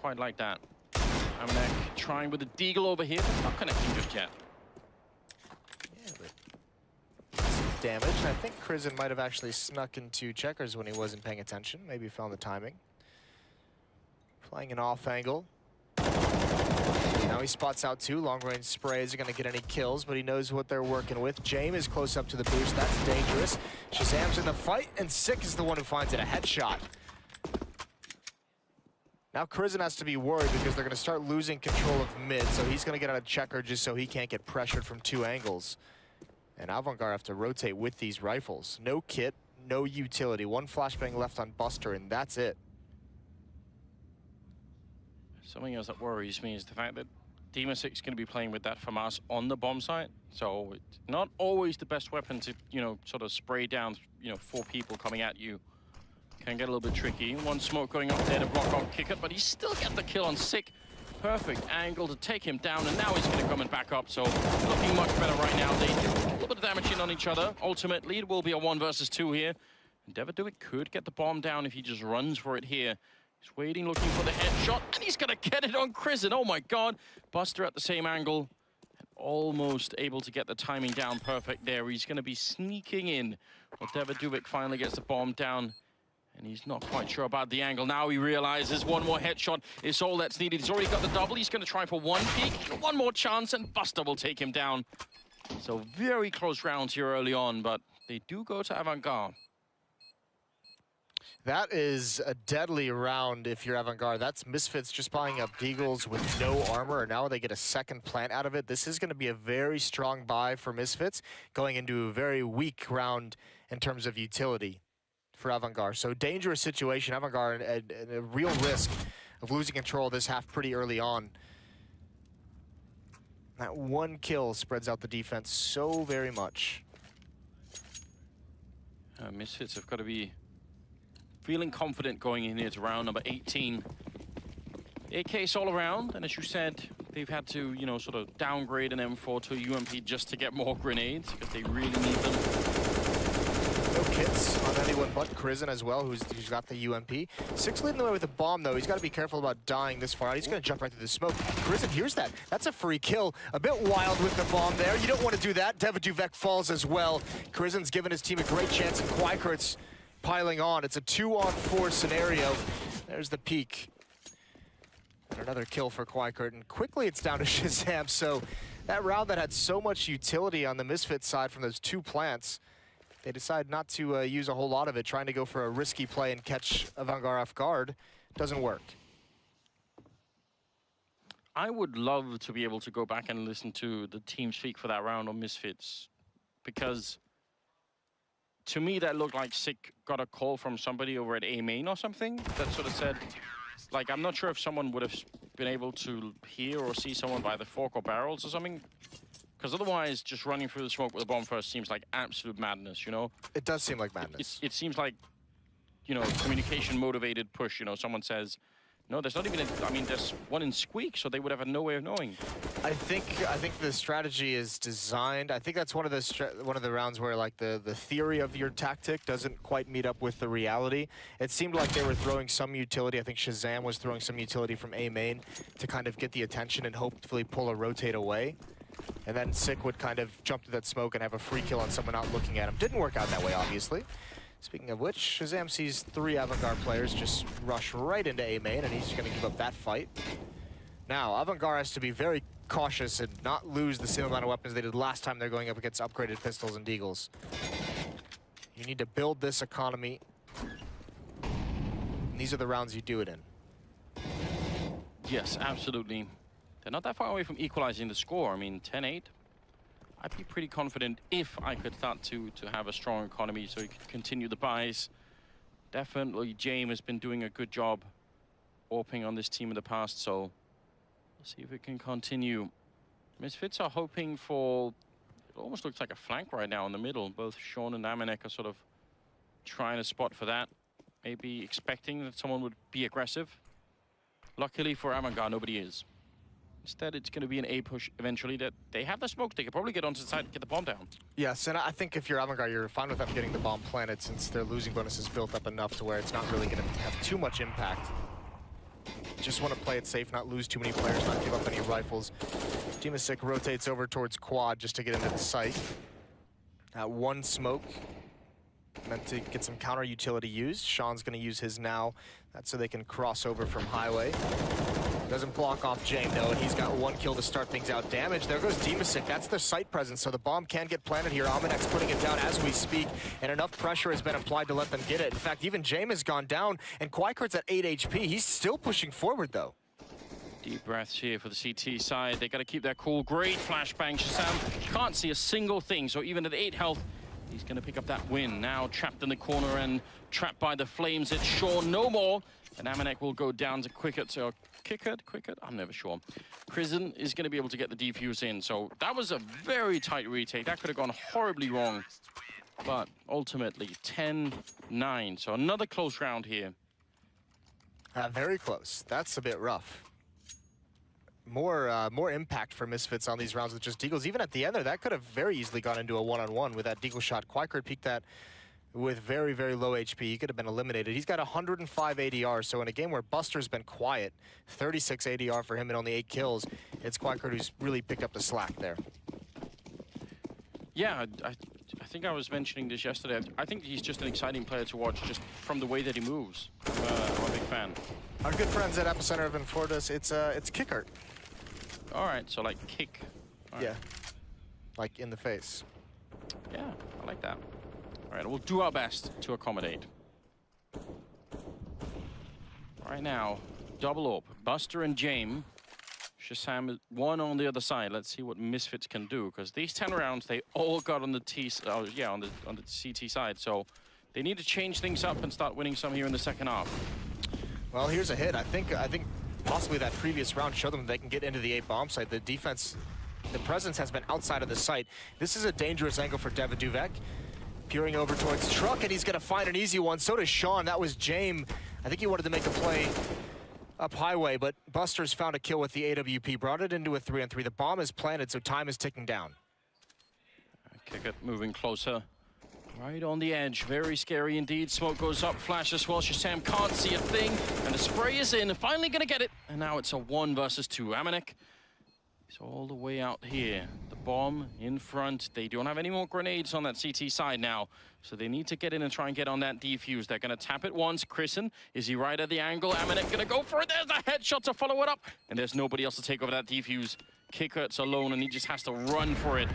Quite like that. AmaNEk trying with the deagle over here, but not connecting just yet. Damage. I think KrizzeN might have actually snuck into checkers when he wasn't paying attention. Maybe he found the timing. Playing an off angle. Now he spots out two. Long-range spray isn't going to get any kills, but he knows what they're working with. Jame is close up to the boost. That's dangerous. ShahZaM's in the fight, and Sick is the one who finds it. A headshot. Now KrizzeN has to be worried because they're going to start losing control of mid, so he's going to get out of checker just so he can't get pressured from two angles. And Avangar have to rotate with these rifles. No kit, no utility. One flashbang left on Buster, and that's it. Something else that worries me is the fact that dimasick's going to be playing with that FAMAS on the bomb site. So it's not always the best weapon to, sort of spray down, 4 people coming at you. Can get a little bit tricky. One smoke going up there to block off qikert, but he still gets the kill on Sick. Perfect angle to take him down, and now he's going to come and back up. So looking much better right now. They do a little bit of damage in on each other. Ultimately, it will be a 1 versus 2 here. And devoduvek could get the bomb down if he just runs for it here. He's waiting, looking for the headshot, and he's going to get it on KrizzeN. Oh my God. Buster at the same angle. And almost able to get the timing down perfect there. He's going to be sneaking in. Well, devoduvek finally gets the bomb down. And he's not quite sure about the angle. Now he realizes one more headshot is all that's needed. He's already got the double. He's going to try for one peek. One more chance, and Buster will take him down. So very close rounds here early on, but they do go to Avangar. That is a deadly round if you're Avangar. That's Misfits just buying up Deagles with no armor, and now they get a second plant out of it. This is going to be a very strong buy for Misfits, going into a very weak round in terms of utility for Avangar. So dangerous situation. Avangar at a real risk of losing control of this half pretty early on. That one kill spreads out the defense so very much. Misfits have got to be feeling confident going in here to round number 18. AKs all around, and as you said, they've had to, sort of downgrade an M4 to a UMP just to get more grenades, because they really need them. No kits on anyone but KrizzeN as well, who's got the UMP. Sick's leading the way with the bomb, though. He's got to be careful about dying this far out. He's going to jump right through the smoke. KrizzeN hears that. That's a free kill. A bit wild with the bomb there. You don't want to do that. devoduvek falls as well. KrizzeN's given his team a great chance, and qikert's piling on. It's a 2-on-4 scenario. There's the peak. And another kill for qikert, and quickly it's down to ShahZaM. So that round that had so much utility on the Misfits side from those 2 plants, they decide not to use a whole lot of it, trying to go for a risky play and catch Avangar off guard. Doesn't work. I would love to be able to go back and listen to the team speak for that round on Misfits, because to me that looked like Sick got a call from somebody over at AmaNEk or something that sort of said, like, I'm not sure if someone would have been able to hear or see someone by the fork or barrels or something. Because otherwise, just running through the smoke with a bomb first seems like absolute madness, It does seem like madness. It seems like, communication-motivated push. Someone says, no, there's not even there's one in Squeak, so they would have no way of knowing. I think the strategy is designed. I think that's one of the rounds where, like, the theory of your tactic doesn't quite meet up with the reality. It seemed like they were throwing some utility. I think ShahZaM was throwing some utility from AmaNEk to kind of get the attention and hopefully pull a rotate away. And then Sick would kind of jump to that smoke and have a free kill on someone not looking at him. Didn't work out that way, obviously. Speaking of which, ShahZaM sees 3 Avangar players just rush right into AmaNEk, and he's going to give up that fight. Now, Avangar has to be very cautious and not lose the same amount of weapons they did last time they're going up against upgraded pistols and deagles. You need to build this economy. And these are the rounds you do it in. Yes, absolutely. They're not that far away from equalizing the score. 10-8. I'd be pretty confident if I could start to have a strong economy so you could continue the buys. Definitely Jame has been doing a good job AWPing on this team in the past, so we'll see if it can continue. Misfits are hoping for, it almost looks like a flank right now in the middle. Both Sean and AmaNEk are sort of trying to spot for that. Maybe expecting that someone would be aggressive. Luckily for Avangar, nobody is. Instead, it's going to be an A push eventually. That they have the smoke. They could probably get onto the side and get the bomb down. Yes, and I think if you're Avangar, you're fine with them getting the bomb planted since their losing bonus is built up enough to where it's not really going to have too much impact. Just want to play it safe, not lose too many players, not give up any rifles. dimasick rotates over towards quad just to get into the site. One smoke meant to get some counter utility used. Sean's going to use his now. That's so they can cross over from highway. Doesn't block off Jame, though, and he's got 1 kill to start things out. Damage, there goes dimasick. That's the site presence, so the bomb can get planted here. AmaNEk's putting it down as we speak, and enough pressure has been applied to let them get it. In fact, even Jame has gone down, and qikert's at 8 HP. He's still pushing forward, though. Deep breaths here for the CT side. They got to keep that cool. Great flashbang. ShahZaM can't see a single thing, so even at 8 health, he's going to pick up that win. Now trapped in the corner and trapped by the flames. It's Sean no more, and AmaNEk will go down to qikert. So qikert? I'm never sure. KrizzeN is going to be able to get the defuse in. So that was a very tight retake. That could have gone horribly wrong. But ultimately, 10-9. So another close round here. Very close. That's a bit rough. More impact for Misfits on these rounds with just deagles. Even at the end there, that could have very easily gone into a one-on-one with that deagle shot. qikert peeked that with very, very low HP. He could have been eliminated. He's got 105 ADR, so in a game where Buster's been quiet, 36 ADR for him and only 8 kills, it's qikert who's really picked up the slack there. Yeah, I think I was mentioning this yesterday. I think he's just an exciting player to watch just from the way that he moves. I'm a big fan. Our good friends at Epicenter have informed us it's qikert. All right, so like kick. All Yeah, right. like in the face. Yeah, I like that. All right, we'll do our best to accommodate. Right now, double up. Buster and Jame. ShahZaM is 1 on the other side. Let's see what Misfits can do, because these 10 rounds they all got on the on the CT side. So they need to change things up and start winning some here in the second half. Well, here's a hit. I think possibly that previous round showed them they can get into the A bomb site. The defense, the presence has been outside of the site. This is a dangerous angle for devoduvek. Peering over towards Truck, and he's going to find an easy one. So does Sean. That was Jame. I think he wanted to make a play up highway, but Buster's found a kill with the AWP. Brought it into a 3-on-3. The bomb is planted, so time is ticking down. qikert moving closer. Right on the edge. Very scary indeed. Smoke goes up. Flash as well. ShahZaM can't see a thing. And the spray is in. Finally going to get it. And now it's a 1 versus 2. AmaNEk is all the way out here. The bomb in front. They don't have any more grenades on that CT side now. So they need to get in and try and get on that defuse. They're going to tap it once. KrizzeN, is he right at the angle? AmaNEk going to go for it. There's a headshot to follow it up. And there's nobody else to take over that defuse. qikert's alone, and he just has to run for it.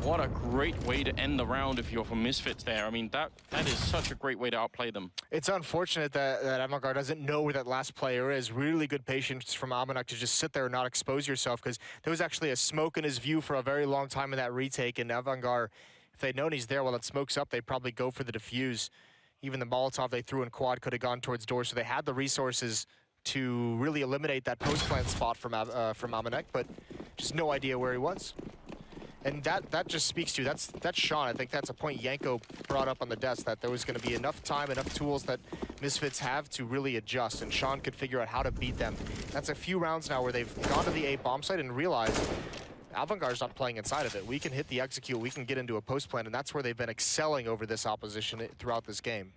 What a great way to end the round if you're from Misfits there. I mean, that is such a great way to outplay them. It's unfortunate that Avangar doesn't know where that last player is. Really good patience from AmaNEk to just sit there and not expose yourself, because there was actually a smoke in his view for a very long time in that retake, and Avangar, if they'd known he's there while it smokes up, they'd probably go for the defuse. Even the Molotov they threw in quad could have gone towards door, so they had the resources to really eliminate that post-plant spot from AmaNEk, but just no idea where he was. And that just speaks to, that's Sean. I think that's a point Yanko brought up on the desk, that there was going to be enough time, enough tools that Misfits have to really adjust, and Sean could figure out how to beat them. That's a few rounds now where they've gone to the A bomb site and realized Avangar's not playing inside of it. We can hit the execute, we can get into a post plan, and that's where they've been excelling over this opposition throughout this game.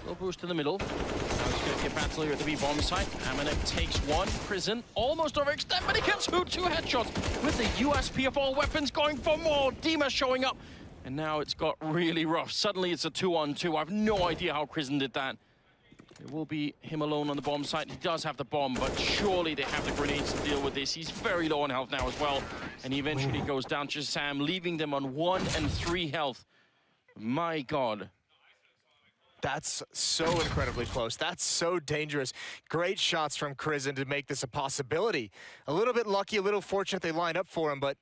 Little boost in the middle. Now he's going to get Battler at the B bomb site. AmaNEk takes 1. KrizzeN almost overextend, but he gets 2 headshots with the USP of all weapons going for more. Dima showing up. And now it's got really rough. Suddenly it's a 2-on-2. I have no idea how KrizzeN did that. It will be him alone on the bomb site. He does have the bomb, but surely they have the grenades to deal with this. He's very low on health now as well. And he eventually goes down to ShahZaM, leaving them on 1 and 3 health. My God. That's so incredibly close. That's so dangerous. Great shots from KrizzeN to make this a possibility. A little bit lucky, a little fortunate they lined up for him, but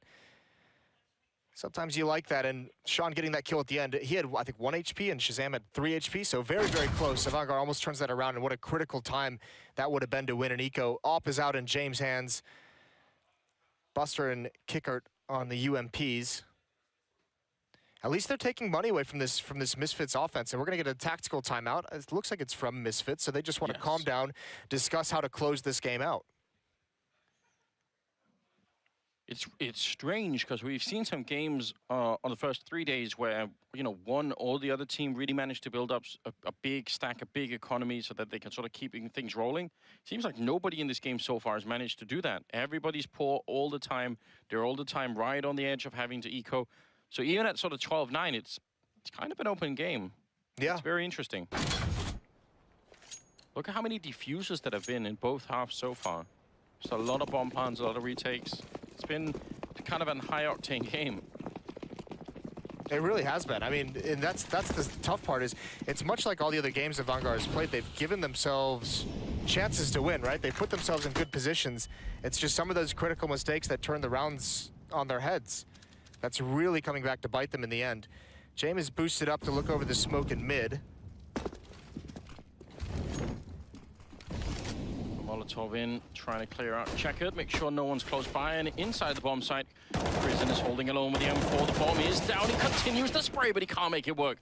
sometimes you like that. And Sean getting that kill at the end, he had, I think, 1 HP and ShahZaM had 3 HP, so very, very close. Avangar almost turns that around, and what a critical time that would have been to win an eco. Op is out in James' hands. Buster and qikert on the UMPs. At least they're taking money away from this Misfits offense, and we're going to get a tactical timeout. It looks like it's from Misfits, so they just want to calm down, discuss how to close this game out. It's strange, because we've seen some games on the first 3 days where, you know, one or the other team really managed to build up a big stack, a big economy, so that they can sort of keep things rolling. Seems like nobody in this game so far has managed to do that. Everybody's poor all the time. They're all the time right on the edge of having to eco. So even at sort of 12-9, it's kind of an open game. Yeah. It's very interesting. Look at how many defusers that have been in both halves so far. Just a lot of bomb plants, a lot of retakes. It's been kind of a high-octane game. It really has been. I mean, and that's the tough part is it's much like all the other games Avangar has played. They've given themselves chances to win, right? They put themselves in good positions. It's just some of those critical mistakes that turn the rounds on their heads. That's really coming back to bite them in the end. Jame is boosted up to look over the smoke in mid. Molotov in, trying to clear out qikert, make sure no one's close by, and inside the bomb site, KrizzeN is holding alone with the M4. The bomb is down, he continues to spray, but he can't make it work.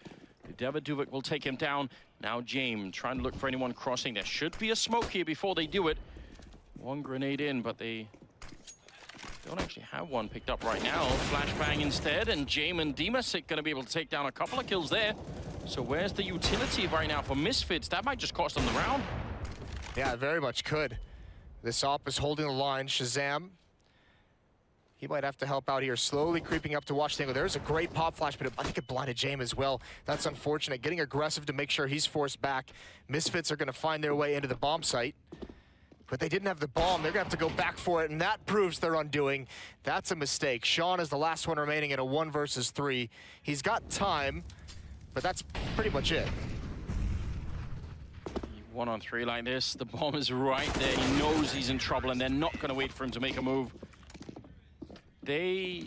The devoduvek will take him down. Now Jame trying to look for anyone crossing. There should be a smoke here before they do it. One grenade in, but they don't actually have one picked up right now. Flashbang instead, and Jame and dimasick gonna be able to take down a couple of kills there. So where's the utility right now for Misfits? That might just cost them the round. Yeah, it very much could. This op is holding the line. ShahZaM, he might have to help out here. Slowly creeping up to watch the angle. There's a great pop flash, but I think it blinded Jame as well. That's unfortunate. Getting aggressive to make sure he's forced back. Misfits are going to find their way into the bomb site. But they didn't have the bomb. They're going to have to go back for it, and that proves their undoing. That's a mistake. Seang is the last one remaining in a 1 versus 3. He's got time, but that's pretty much it. 1 on 3 like this, the bomb is right there. He knows he's in trouble, and they're not going to wait for him to make a move. They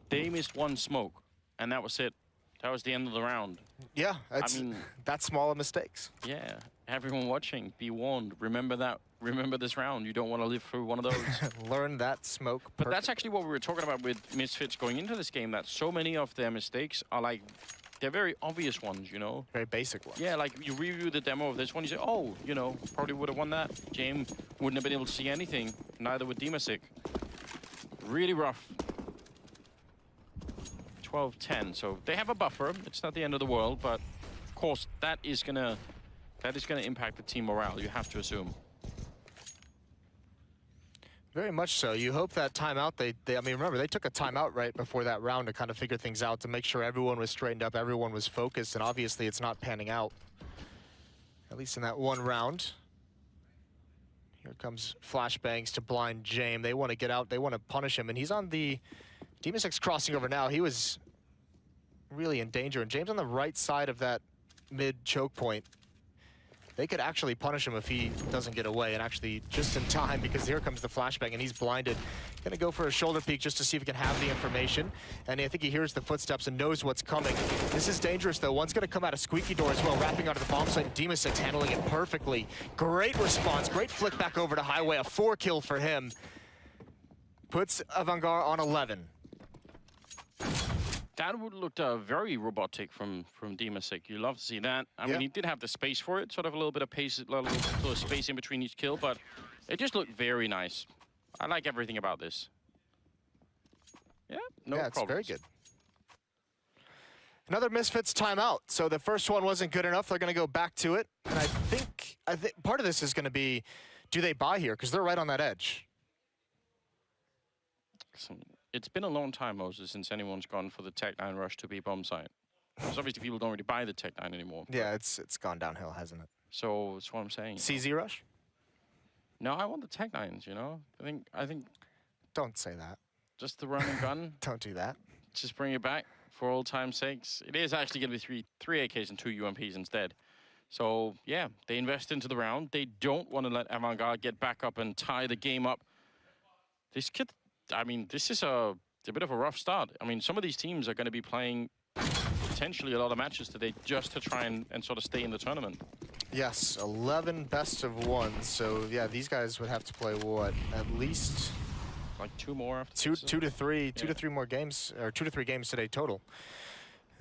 missed one smoke, and that was it. That was the end of the round. Yeah, I mean, that's smaller mistakes. Yeah, everyone watching, be warned. Remember that. Remember this round. You don't want to live through one of those. Learn that smoke. But that's actually what we were talking about with Misfits going into this game, that so many of their mistakes are like, they're very obvious ones, you know? Very basic ones. Yeah, like you review the demo of this one, you say, oh, you know, probably would have won that. Jame wouldn't have been able to see anything, neither would dimasick. Really rough. 12-10, so they have a buffer. It's not the end of the world, but of course that is gonna impact the team morale, you have to assume. Very much so. You hope that timeout, I mean, remember, they took a timeout right before that round to kind of figure things out, to make sure everyone was straightened up, everyone was focused, and obviously it's not panning out. At least in that one round. Here comes flashbangs to blind Jame. They want to get out, they want to punish him, and he's on the dimasick's crossing over now. He was really in danger, and Jame's on the right side of that mid choke point. They could actually punish him if he doesn't get away, and actually just in time, because here comes the flashbang and he's blinded. Gonna go for a shoulder peek just to see if he can have the information. And I think he hears the footsteps and knows what's coming. This is dangerous though. One's gonna come out a squeaky door as well, wrapping onto the bomb site. dimasick's handling it perfectly. Great response, great flick back over to Highway, a 4-kill for him. Puts Avangar on 11. That would look very robotic from dimasick. You love to see that. I mean, he did have the space for it, sort of a little bit of pace, a little sort of space in between each kill, but it just looked very nice. I like everything about this. Yeah, no problems. It's very good. Another Misfits timeout. So the first one wasn't good enough. They're going to go back to it, and I think part of this is going to be, do they buy here? Because they're right on that edge. It's been a long time, Moses, since anyone's gone for the Tech-9 rush to B bomb site. Because obviously people don't really buy the Tech-9 anymore. Yeah, it's gone downhill, hasn't it? So that's what I'm saying. CZ rush? No, I want the Tech-9s, you know? I think... Don't say that. Just the run and gun. Don't do that. Just bring it back for old time's sakes. It is actually going to be three AKs and 2 UMPs instead. So, yeah, they invest into the round. They don't want to let Avangar get back up and tie the game up. This kid... I mean, this is a bit of a rough start. I mean, some of these teams are going to be playing potentially a lot of matches today just to try and sort of stay in the tournament. Yes, 11 best of 1. So, yeah, these guys would have to play, what, at least... Like 2 more after two to three more games, or 2 to 3 games today total.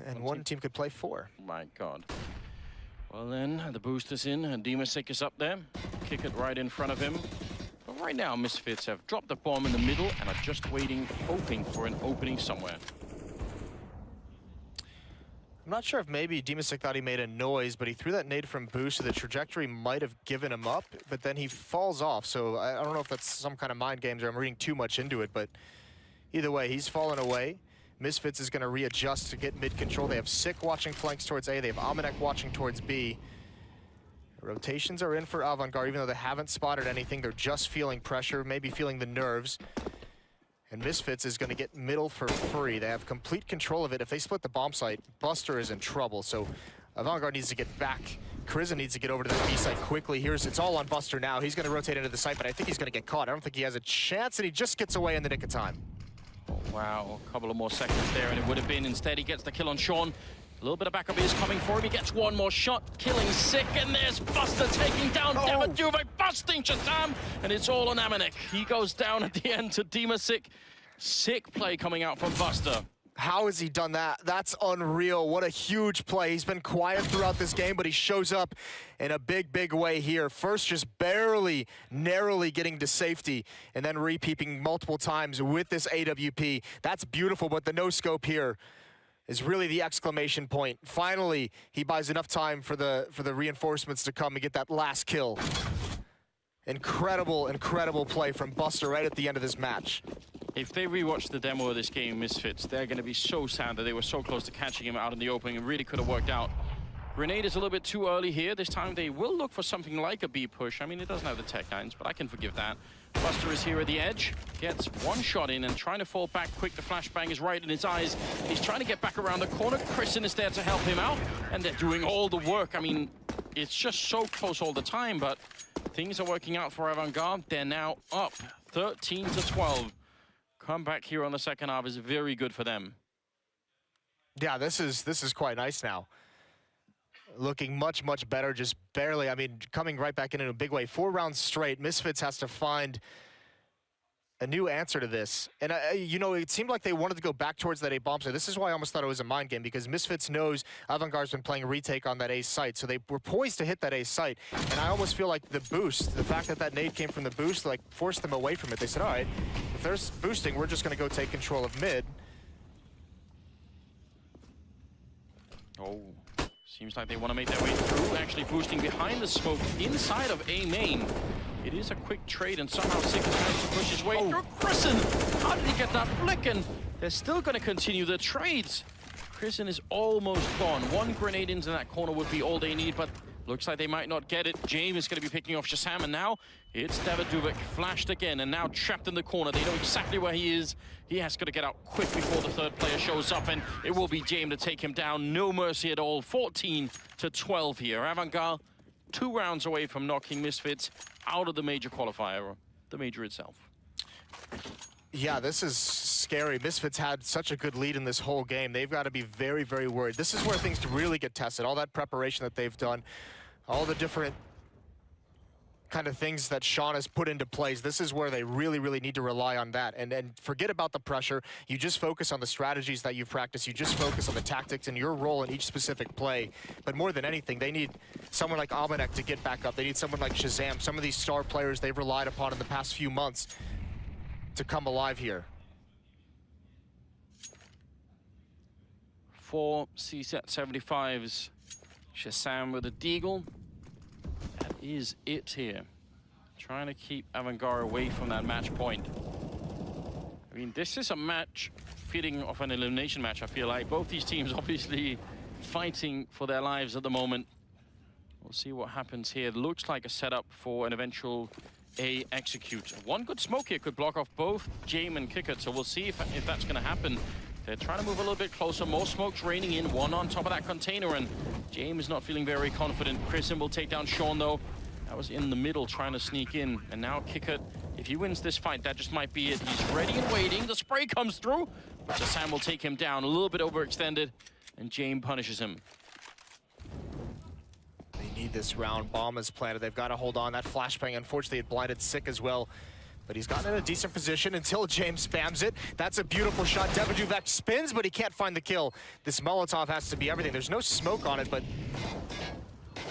And one team could play 4. My God. Well, then, the booster's in, and dimasick is up there. qikert right in front of him. But right now, Misfits have dropped the bomb in the middle and are just waiting, hoping for an opening somewhere. I'm not sure if maybe dimasick thought he made a noise, but he threw that nade from boost, so the trajectory might have given him up, but then he falls off. So I don't know if that's some kind of mind games or I'm reading too much into it, but either way, he's fallen away. Misfits is going to readjust to get mid control. They have Sick watching flanks towards A. They have AmaNEk watching towards B. Rotations are in for Avangar, even though they haven't spotted anything. They're just feeling pressure, maybe feeling the nerves. And Misfits is going to get middle for free. They have complete control of it. If they split the bomb site, Buster is in trouble. So Avangar needs to get back. KrizzeN needs to get over to the B site quickly. It's all on Buster now. He's going to rotate into the site, but I think he's going to get caught. I don't think he has a chance, and he just gets away in the nick of time. Oh, wow, a couple of more seconds there, and it would have been. Instead, he gets the kill on Sean. A little bit of backup is coming for him. He gets one more shot, killing Sick, and there's Buster taking down devoduvek, busting ShahZaM, and it's all on AmaNEk. He goes down at the end to dimasick. Sick play coming out from Buster. How has he done that? That's unreal. What a huge play. He's been quiet throughout this game, but he shows up in a big, big way here. First, just barely, narrowly getting to safety, and then repeeping multiple times with this AWP. That's beautiful, but the no-scope here is really the exclamation point. Finally, he buys enough time for the reinforcements to come and get that last kill. Incredible, incredible play from Buster right at the end of this match. If they rewatch the demo of this game, Misfits, they're going to be so sad that they were so close to catching him out in the opening. It really could have worked out. Grenade is a little bit too early here. This time they will look for something like a B push. I mean, it doesn't have the tech 9s, but I can forgive that. Buster is here at the edge, gets one shot in and trying to fall back quick. The flashbang is right in his eyes. He's trying to get back around the corner. KrizzeN is there to help him out, and they're doing all the work. I mean, it's just so close all the time, but things are working out for Avangar. They're now up 13-12. Comeback here on the second half is very good for them. Yeah, this is quite nice now. Looking much, much better, just barely. I mean, coming right back in a big way. 4 rounds straight. Misfits has to find a new answer to this. And, you know, it seemed like they wanted to go back towards that A bomb site. This is why I almost thought it was a mind game, because Misfits knows Avangar's been playing a retake on that A site. So they were poised to hit that A site. And I almost feel like the boost, the fact that that nade came from the boost, like, forced them away from it. They said, all right, if there's boosting, we're just going to go take control of mid. Oh. Seems like they want to make their way through, actually boosting behind the smoke inside of A main. It is a quick trade, and somehow Sick has managed to push his way through. KrizzeN! How did he get that flick? And they're still going to continue the trades. KrizzeN is almost gone. One grenade into that corner would be all they need, but looks like they might not get it. Jame is going to be picking off ShahZaM, and now it's devoduvek flashed again, and now trapped in the corner. They know exactly where he is. He has got to get out quick before the third player shows up, and it will be Jame to take him down. No mercy at all. 14-12 here. Avangar 2 rounds away from knocking Misfits out of the major qualifier, the major itself. Yeah, this is scary. Misfits had such a good lead in this whole game. They've got to be very, very worried. This is where things really get tested. All that preparation that they've done, all the different kind of things that Sean has put into place. This is where they really, really need to rely on that. And forget about the pressure. You just focus on the strategies that you've practiced. You just focus on the tactics and your role in each specific play. But more than anything, they need someone like AmaNEk to get back up. They need someone like ShahZaM, some of these star players they've relied upon in the past few months to come alive here. 4 CSAT 75s. ShahZaM with a deagle. That is it here. Trying to keep Avangar away from that match point. I mean, this is a match fitting of an elimination match, I feel like. Both these teams obviously fighting for their lives at the moment. We'll see what happens here. Looks like a setup for an eventual A execute. One good smoke here could block off both Jame and qikert, so we'll see if that's going to happen. They're trying to move a little bit closer. More smokes raining in. One on top of that container, and Jame is not feeling very confident. KrizzeN will take down Sean, though. That was in the middle, trying to sneak in. And now qikert, if he wins this fight, that just might be it. He's ready and waiting. The spray comes through, but ShahZaM will take him down. A little bit overextended, and Jame punishes him. They need this round. Bomb is planted. They've got to hold on. That flashbang, unfortunately, it blinded Sick as well. But he's gotten in a decent position until James spams it. That's a beautiful shot. devoduvek spins, but he can't find the kill. This Molotov has to be everything. There's no smoke on it, but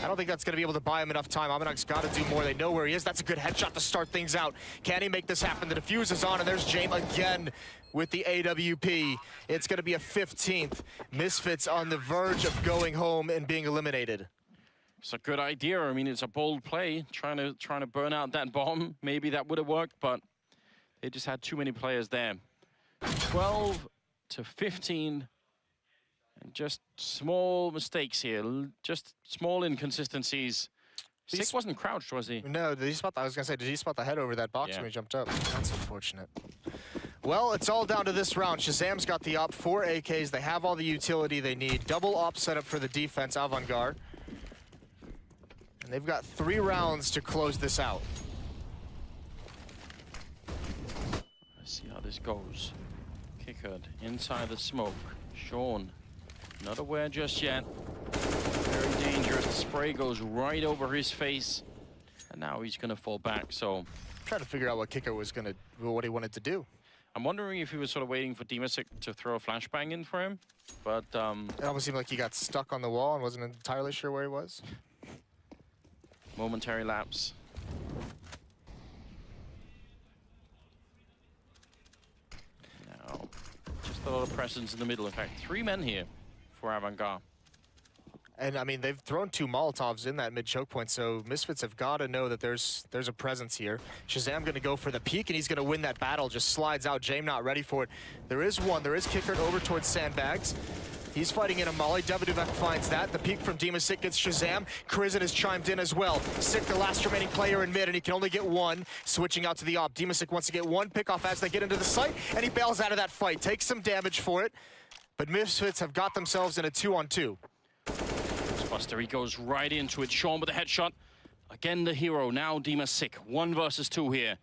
I don't think that's going to be able to buy him enough time. AmaNEk's got to do more. They know where he is. That's a good headshot to start things out. Can he make this happen? The defuse is on, and there's Jame again with the AWP. It's going to be a 15th. Misfits on the verge of going home and being eliminated. It's a good idea. I mean, it's a bold play, trying to burn out that bomb. Maybe that would have worked, but they just had too many players there. 12-15, and just small mistakes here, just small inconsistencies. Sick wasn't crouched, was he? No, did he spot I was gonna say, did he spot the head over that box Yeah. when he jumped up? That's unfortunate. Well, it's all down to this round. ShahZaM's got the op, 4 AKs. They have all the utility they need. Double op setup for the defense, Avangar. And they've got 3 rounds to close this out. Let's see how this goes. qikert inside the smoke. Sean, not aware just yet. Very dangerous. The spray goes right over his face. And now he's gonna fall back, so... I'm trying to figure out what qikert was gonna, what he wanted to do. I'm wondering if he was sort of waiting for dimasick to throw a flashbang in for him, but... It almost seemed like he got stuck on the wall and wasn't entirely sure where he was. Momentary lapse. Now, just a lot of presence in the middle. In fact, 3 men here for Avangar. And I mean, they've thrown 2 Molotovs in that mid choke point, so Misfits have got to know that there's a presence here. ShahZaM going to go for the peek, and he's going to win that battle. Just slides out. Jame not ready for it. There is qikert over towards sandbags. He's fighting in a molly. devoduvek finds that. The peek from dimasick gets ShahZaM. KrizzeN has chimed in as well. Sick, the last remaining player in mid, and he can only get 1. Switching out to the op. dimasick wants to get 1 pickoff as they get into the site, and he bails out of that fight. Takes some damage for it, but Misfits have got themselves in a 2-on-2. Buster, he goes right into it. Sean with a headshot. Again, the hero. Now dimasick. 1 versus 2 here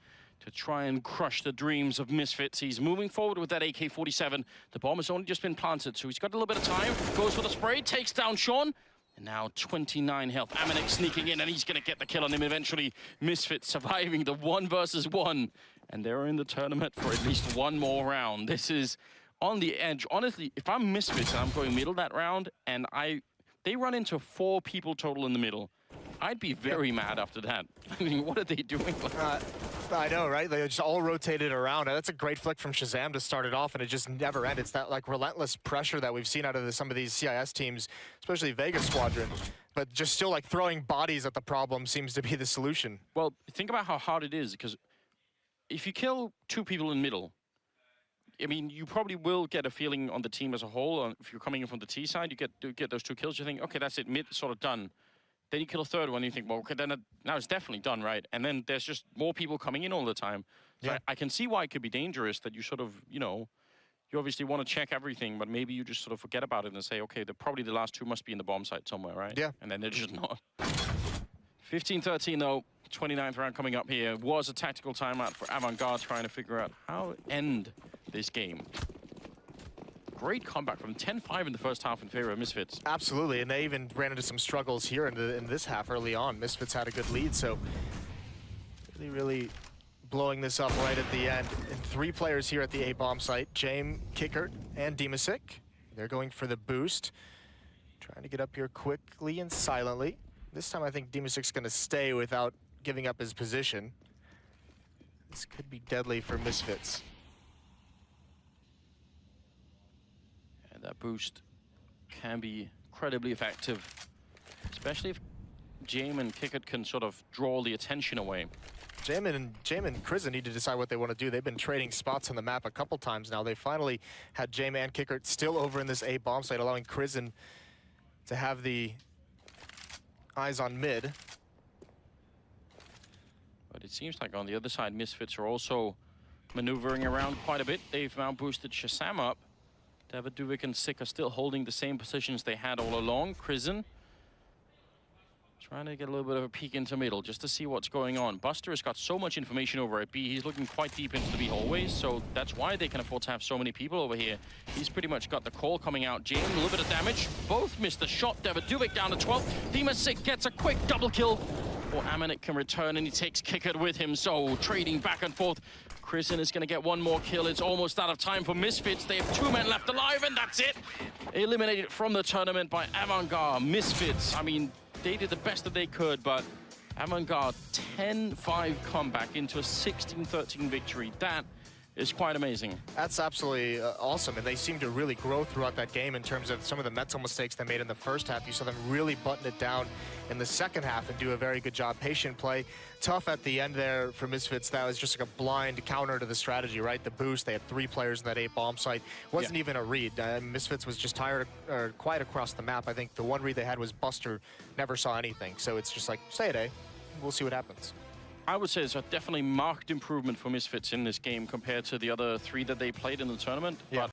to try and crush the dreams of Misfits. He's moving forward with that AK-47. The bomb has only just been planted, so he's got a little bit of time. Goes for the spray, takes down Sean. And now 29 health. AmaNEk sneaking in, and he's going to get the kill on him eventually. Misfits surviving the 1 versus 1. And they're in the tournament for at least 1 more round. This is on the edge. Honestly, if I'm Misfits and I'm going middle that round, and they run into 4 people total in the middle, I'd be very mad after that. I mean, what are they doing? I know, right? They just all rotated around. That's a great flick from ShahZaM to start it off, and it just never ends. It's that like relentless pressure that we've seen out of some of these CIS teams, especially Vegas Squadron. But just still like throwing bodies at the problem seems to be the solution. Well, think about how hard it is, because if you kill 2 people in middle, I mean, you probably will get a feeling on the team as a whole. If you're coming in from the T side, you get those 2 kills, you think, okay, that's it, mid, sort of done. Then you kill a 3rd one, you think, well, okay, then now it's definitely done, right? And then there's just more people coming in all the time. So Yeah. I can see why it could be dangerous that you sort of, you know, you obviously want to check everything, but maybe you just sort of forget about it and say, okay, probably the last 2 must be in the bomb site somewhere, right? Yeah. And then they're just not. 15-13 though, 29th round coming up here. Was a tactical timeout for Avangar trying to figure out how to end this game. Great comeback from 10-5 in the first half in favor of Misfits. Absolutely, and they even ran into some struggles here in this half early on. Misfits had a good lead, so really blowing this up right at the end. And 3 players here at the A bomb site, Jame, qikert, and dimasick. They're going for the boost. Trying to get up here quickly and silently. This time I think dimasick's gonna stay without giving up his position. This could be deadly for Misfits. And that boost can be incredibly effective, especially if Jame and qikert can sort of draw the attention away. Jame and KrizzeN need to decide what they want to do. They've been trading spots on the map a couple times now. They finally had Jame and qikert still over in this A bomb site, allowing KrizzeN to have the eyes on mid. But it seems like on the other side, Misfits are also maneuvering around quite a bit. They've now boosted ShahZaM up. devoduvek and Sick are still holding the same positions they had all along. KrizzeN trying to get a little bit of a peek into middle just to see what's going on. Buster has got so much information over at B. He's looking quite deep into the B hallways, so that's why they can afford to have so many people over here. He's pretty much got the call coming out. Jame, a little bit of damage. Both missed the shot. devoduvek down to 12. dimasick gets a quick double kill. Before AmaNEk can return, and he takes qikert with him, so trading back and forth. KrizzeN is going to get 1 more kill. It's almost out of time for Misfits. They have 2 men left alive, and that's it. Eliminated from the tournament by Avangar. Misfits, I mean, they did the best that they could, but Avangar 10-5 comeback into a 16-13 victory. That is quite amazing. That's absolutely awesome, and they seem to really grow throughout that game in terms of some of the mental mistakes they made in the first half. You saw them really button it down in the second half and do a very good job. Patient play, tough at the end there for Misfits. That was just like a blind counter to the strategy, right? The boost, they had 3 players in that 8 bomb site. Wasn't even a read. Misfits was just tired or quiet across the map. I think the one read they had was Buster never saw anything. So it's just like, say it, eh? We'll see what happens. I would say it's a definitely marked improvement for Misfits in this game compared to the other 3 that they played in the tournament. Yeah. But